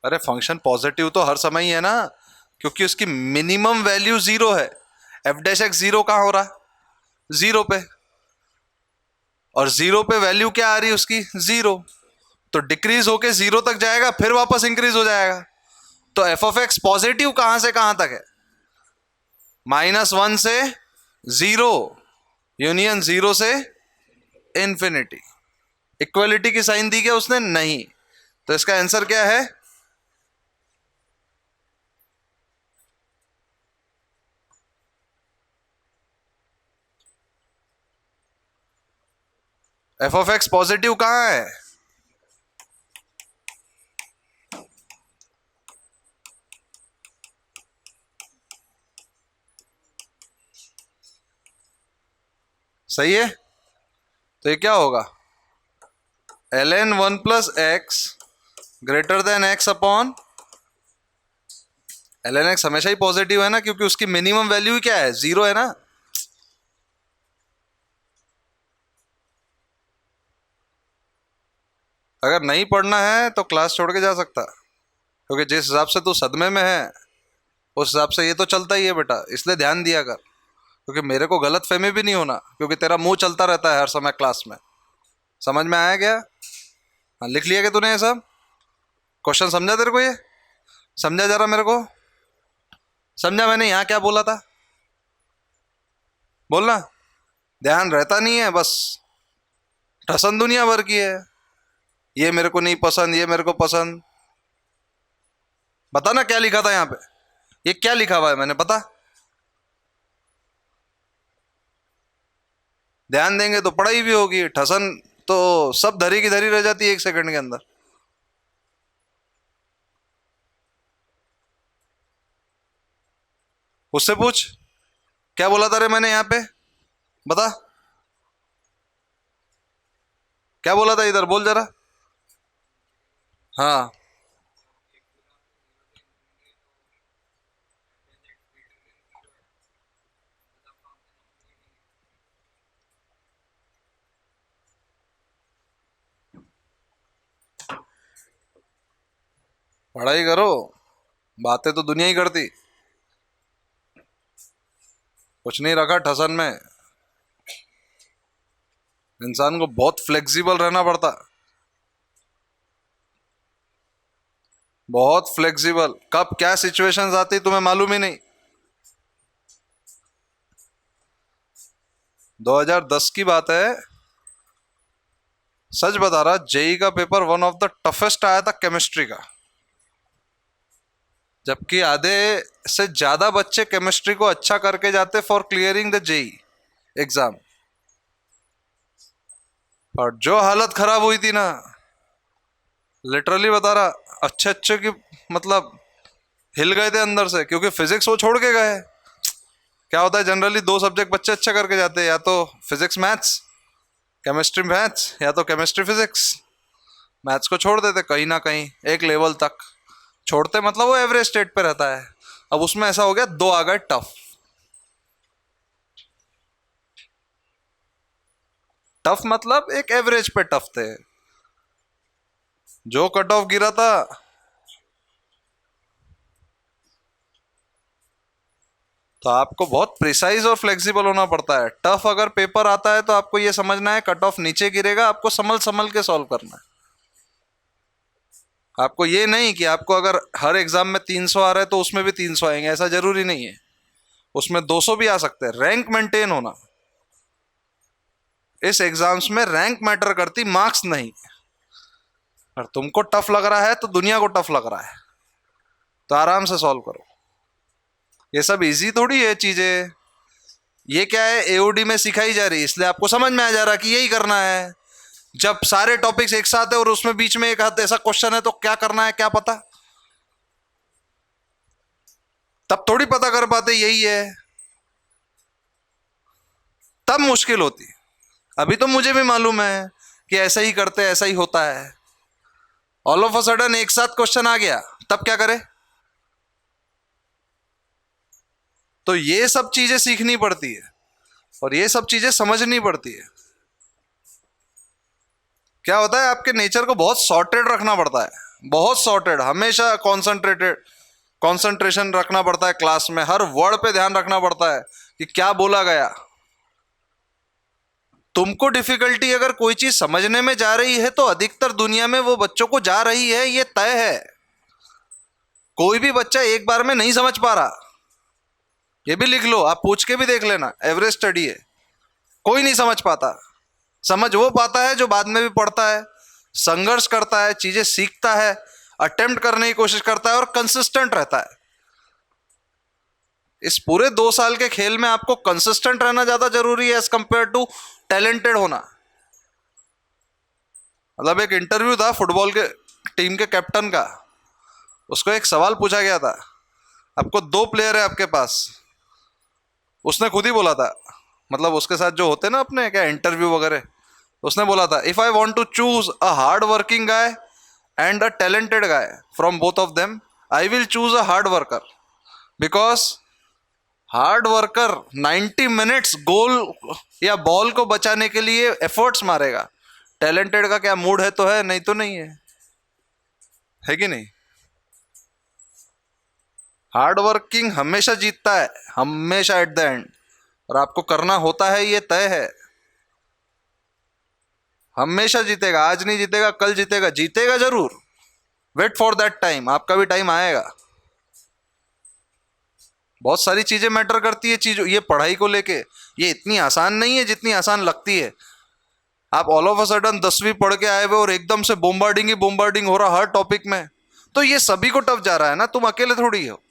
अरे फंक्शन पॉजिटिव तो हर समय ही है ना, क्योंकि उसकी मिनिमम वैल्यू जीरो है। एफ डैश एक्स जीरो कहां हो रहा है? जीरो पे। और जीरो पे वैल्यू क्या आ रही है उसकी? जीरो। तो डिक्रीज होके जीरो तक जाएगा, फिर वापस इंक्रीज हो जाएगा। तो एफ ऑफ एक्स पॉजिटिव कहां से कहां तक है? -1 से जीरो, यूनियन जीरो से इंफिनिटी। इक्वलिटी की साइन दी क्या उसने? नहीं। तो इसका आंसर क्या है? एफ ऑफ एक्स पॉजिटिव कहां है? सही है। तो ये क्या होगा? ln 1 plus x greater then x upon ln x हमेशा ही पॉजिटिव है ना, क्योंकि उसकी मिनिमम वैल्यू ही क्या है? जीरो है ना। अगर नहीं पढ़ना है तो क्लास छोड़ के जा सकता, क्योंकि जिस हिसाब से तू सदमे में है उस हिसाब से ये तो चलता ही है बेटा, इसलिए ध्यान दिया कर, क्योंकि मेरे को गलत फहमी भी नहीं होना, क्योंकि तेरा मुंह चलता रहता है हर समय क्लास में। समझ में आया क्या? हाँ, लिख लिया क्या तूने ये सब? क्वेश्चन समझा तेरे को? ये समझा जरा मेरे को? समझा मैंने यहाँ क्या बोला था? बोलना। ध्यान रहता नहीं है, बस ठसन दुनिया भर की है। ये मेरे को नहीं पसंद, ये मेरे को पसंद। बता ना क्या लिखा था यहाँ पे? ये क्या लिखा हुआ है मैंने, पता? ध्यान देंगे तो पढ़ाई भी होगी, ठसन तो सब धरी की धरी रह जाती है 1 सेकंड के अंदर। उससे पूछ क्या बोला था रे मैंने यहाँ पे, बता क्या बोला था इधर, बोल जरा। हाँ, पढ़ाई करो, बातें तो दुनिया ही करती, कुछ नहीं रखा ठसन में। इंसान को बहुत फ्लेक्सिबल रहना पड़ता, बहुत फ्लेक्सिबल। कब क्या सिचुएशंस आती तुम्हें मालूम ही नहीं। 2010 की बात है, सच बता रहा, जेई का paper one of the toughest आया था केमिस्ट्री का, जबकि आधे से ज्यादा बच्चे केमिस्ट्री को अच्छा करके जाते for clearing the JEE exam. और जो हालत खराब हुई थी ना, लिटरली बता रहा, अच्छे अच्छे की मतलब हिल गए थे अंदर से, क्योंकि फिजिक्स वो छोड़ के गए। क्या होता है जनरली, दो सब्जेक्ट बच्चे अच्छा करके जाते हैं, या तो फिजिक्स मैथ्स, केमिस्ट्री मैथ्स, या तो केमिस्ट्री फिजिक्स। मैथ्स को छोड़ देते कहीं ना कहीं एक लेवल तक, छोड़ते मतलब वो एवरेज स्टेट पे रहता है। अब उसमें ऐसा हो गया, दो आ गए टफ। टफ मतलब एक एवरेज पे टफ थे। जो कट ऑफ गिरा था, तो आपको बहुत प्रिसाइज और फ्लेक्सिबल होना पड़ता है। टफ अगर पेपर आता है तो आपको ये समझना है कट ऑफ नीचे गिरेगा, आपको संभल संभल के सॉल्व करना है। आपको ये नहीं कि आपको अगर हर एग्जाम में 300 आ रहा है तो उसमें भी 300 आएंगे, ऐसा जरूरी नहीं है। उसमें 200 भी आ सकते हैं। रैंक मेंटेन होना, इस एग्जाम्स में रैंक मैटर करती, मार्क्स नहीं। और तुमको टफ लग रहा है तो दुनिया को टफ लग रहा है, तो आराम से सॉल्व करो। ये सब इजी थोड़ी है चीजें। ये क्या है, एओडी में सिखाई जा रही है, इसलिए आपको समझ में आ जा रहा कि यही करना है। जब सारे टॉपिक्स एक साथ है और उसमें बीच में एक हाथ ऐसा क्वेश्चन है, तो क्या करना है क्या पता, तब थोड़ी पता कर पाते यही है, तब मुश्किल होती। अभी तो मुझे भी मालूम है कि ऐसा ही करते, ऐसा ही होता है। ऑल ऑफ अ सडन एक साथ क्वेश्चन आ गया, तब क्या करे? तो ये सब चीजें सीखनी पड़ती है। और ये सब चीजें समझनी पड़ती है। क्या होता है, आपके नेचर को बहुत सॉर्टेड रखना पड़ता है, बहुत सॉर्टेड, हमेशा कंसंट्रेशन रखना पड़ता है क्लास में, हर वर्ड पे ध्यान रखना पड़ता है कि क्या बोला गया। तुमको डिफिकल्टी अगर कोई चीज समझने में जा रही है तो अधिकतर दुनिया में वो बच्चों को जा रही है, ये तय है। कोई भी बच्चा एक बार में नहीं समझ पा रहा, ये भी लिख लो, आप पूछ के भी देख लेना, एवरेज स्टडी है, कोई नहीं समझ पाता। समझ वो पाता है जो बाद में भी पढ़ता है, संघर्ष करता है, चीजें सीखता है, अटेम्प्ट करने की कोशिश करता है और कंसिस्टेंट रहता है। इस पूरे 2 साल के खेल में आपको कंसिस्टेंट रहना ज्यादा जरूरी है एज कंपेयर टू टैलेंटेड होना। मतलब एक इंटरव्यू था फुटबॉल के टीम के कैप्टन का, उसको एक सवाल पूछा गया था, आपको 2 प्लेयर है आपके पास, उसने खुद ही बोला था, मतलब उसके साथ जो होते ना अपने क्या इंटरव्यू वगैरह, उसने बोला था, if I want to choose a hard working guy and a talented guy from both of them, I will choose a hard worker, because hard worker 90 minutes goal या बॉल को बचाने के लिए एफर्ट्स मारेगा, टैलेंटेड का क्या mood है तो है, नहीं तो नहीं है कि नहीं। हार्ड वर्किंग हमेशा जीतता है, हमेशा एट द एंड, और आपको करना होता है, ये तय है, हमेशा जीतेगा, आज नहीं जीतेगा कल जीतेगा, जीतेगा जरूर, वेट फॉर दैट टाइम, आपका भी टाइम आएगा। बहुत सारी चीजें मैटर करती है चीजों, ये पढ़ाई को लेके ये इतनी आसान नहीं है जितनी आसान लगती है। आप ऑल ऑफ अ सडन 10वीं पढ़ के आए हुए और एकदम से बोम्बार्डिंग ही बोम्बार्डिंग हो रहा हर टॉपिक में, तो ये सभी को टफ जा रहा है ना, तुम अकेले थोड़ी हो,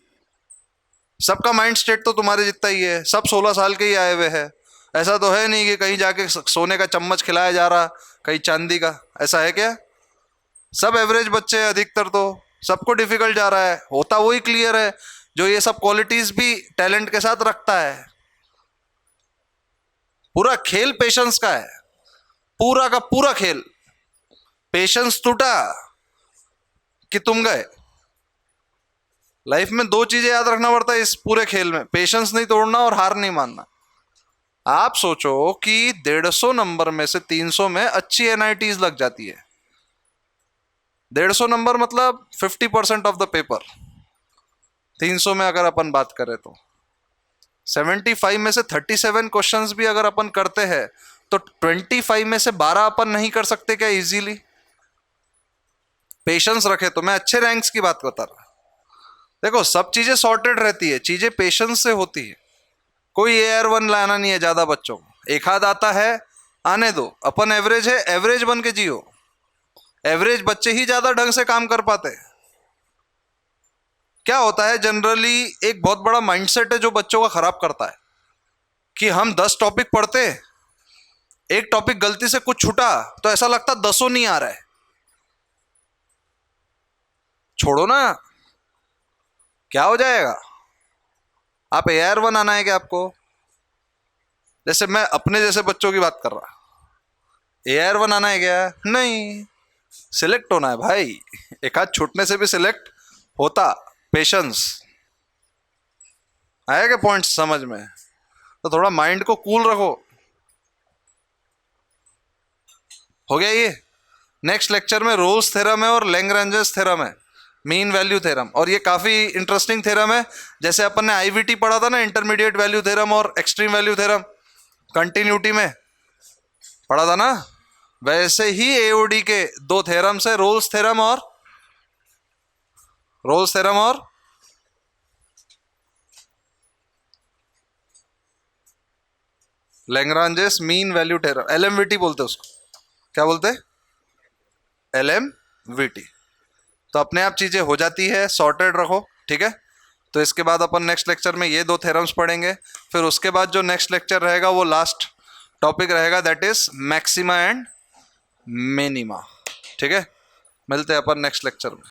सबका माइंड स्टेट तो तुम्हारे जितना ही है, सब 16 साल के ही आए हुए हैं। ऐसा तो है नहीं कि कहीं जाके सोने का चम्मच खिलाया जा रहा, कहीं चांदी का, ऐसा है क्या? सब एवरेज बच्चे हैं अधिकतर, तो सबको डिफिकल्ट जा रहा है, होता वही क्लियर है जो ये सब क्वालिटीज भी टैलेंट के साथ रखता है। पूरा खेल पेशेंस का है, पूरा का पूरा खेल। पेशेंस टूटा कि तुम गए। लाइफ में 2 चीजें याद रखना पड़ता है इस पूरे खेल में, पेशेंस नहीं तोड़ना और हार नहीं मानना। आप सोचो कि 150 नंबर में से 300 में अच्छी एनआईटीज लग जाती है, 150 नंबर मतलब 50% ऑफ द पेपर। 300 में अगर अपन बात करें तो 75 में से 37 क्वेश्चंस भी अगर अपन करते हैं तो 25 में से 12 अपन नहीं कर सकते क्या इजीली? पेशेंस रखे तो। मैं अच्छे रैंक्स की बात बता रहा, देखो सब चीजें सॉर्टेड रहती है, चीजें पेशेंस से होती है। कोई AR1 लाना नहीं है ज्यादा बच्चों को, एक आध आता है आने दो, अपन एवरेज है, एवरेज बन के जियो। एवरेज बच्चे ही ज्यादा ढंग से काम कर पाते हैं। क्या होता है जनरली, एक बहुत बड़ा माइंडसेट है जो बच्चों का खराब करता है कि हम 10 टॉपिक पढ़ते, एक टॉपिक गलती से कुछ छूटा तो ऐसा लगता 10 नहीं आ रहा है। छोड़ो ना, क्या हो जाएगा? आप AR1 आना है क्या आपको? जैसे मैं अपने जैसे बच्चों की बात कर रहा, AR1 आना है क्या? नहीं, सिलेक्ट होना है भाई, एक हाथ छूटने से भी सिलेक्ट होता। पेशेंस आया क्या पॉइंट समझ में? तो थोड़ा माइंड को कूल रखो। हो गया ये। नेक्स्ट लेक्चर में रोल्स थ्योरम है और लैग्रेंजेस थ्योरम है, मीन वैल्यू थ्योरम, और ये काफी इंटरेस्टिंग थ्योरम है। जैसे अपन ने IVT पढ़ा था ना, इंटरमीडिएट वैल्यू थ्योरम और एक्सट्रीम वैल्यू थ्योरम, कंटिन्यूटी में पढ़ा था ना, वैसे ही AOD के 2 थ्योरम्स है, रोल्स थ्योरम और Lagrange's mean value theorem, LMVT बोलते उसको। क्या बोलते? LMVT। तो अपने आप चीजें हो जाती है, सॉर्टेड रखो, ठीक है। तो इसके बाद अपन नेक्स्ट लेक्चर में ये 2 थ्योरम्स पढ़ेंगे, फिर उसके बाद जो नेक्स्ट लेक्चर रहेगा वो लास्ट टॉपिक रहेगा, that is maxima and minima, ठीक है। मिलते हैं अपन नेक्स्ट लेक्चर में।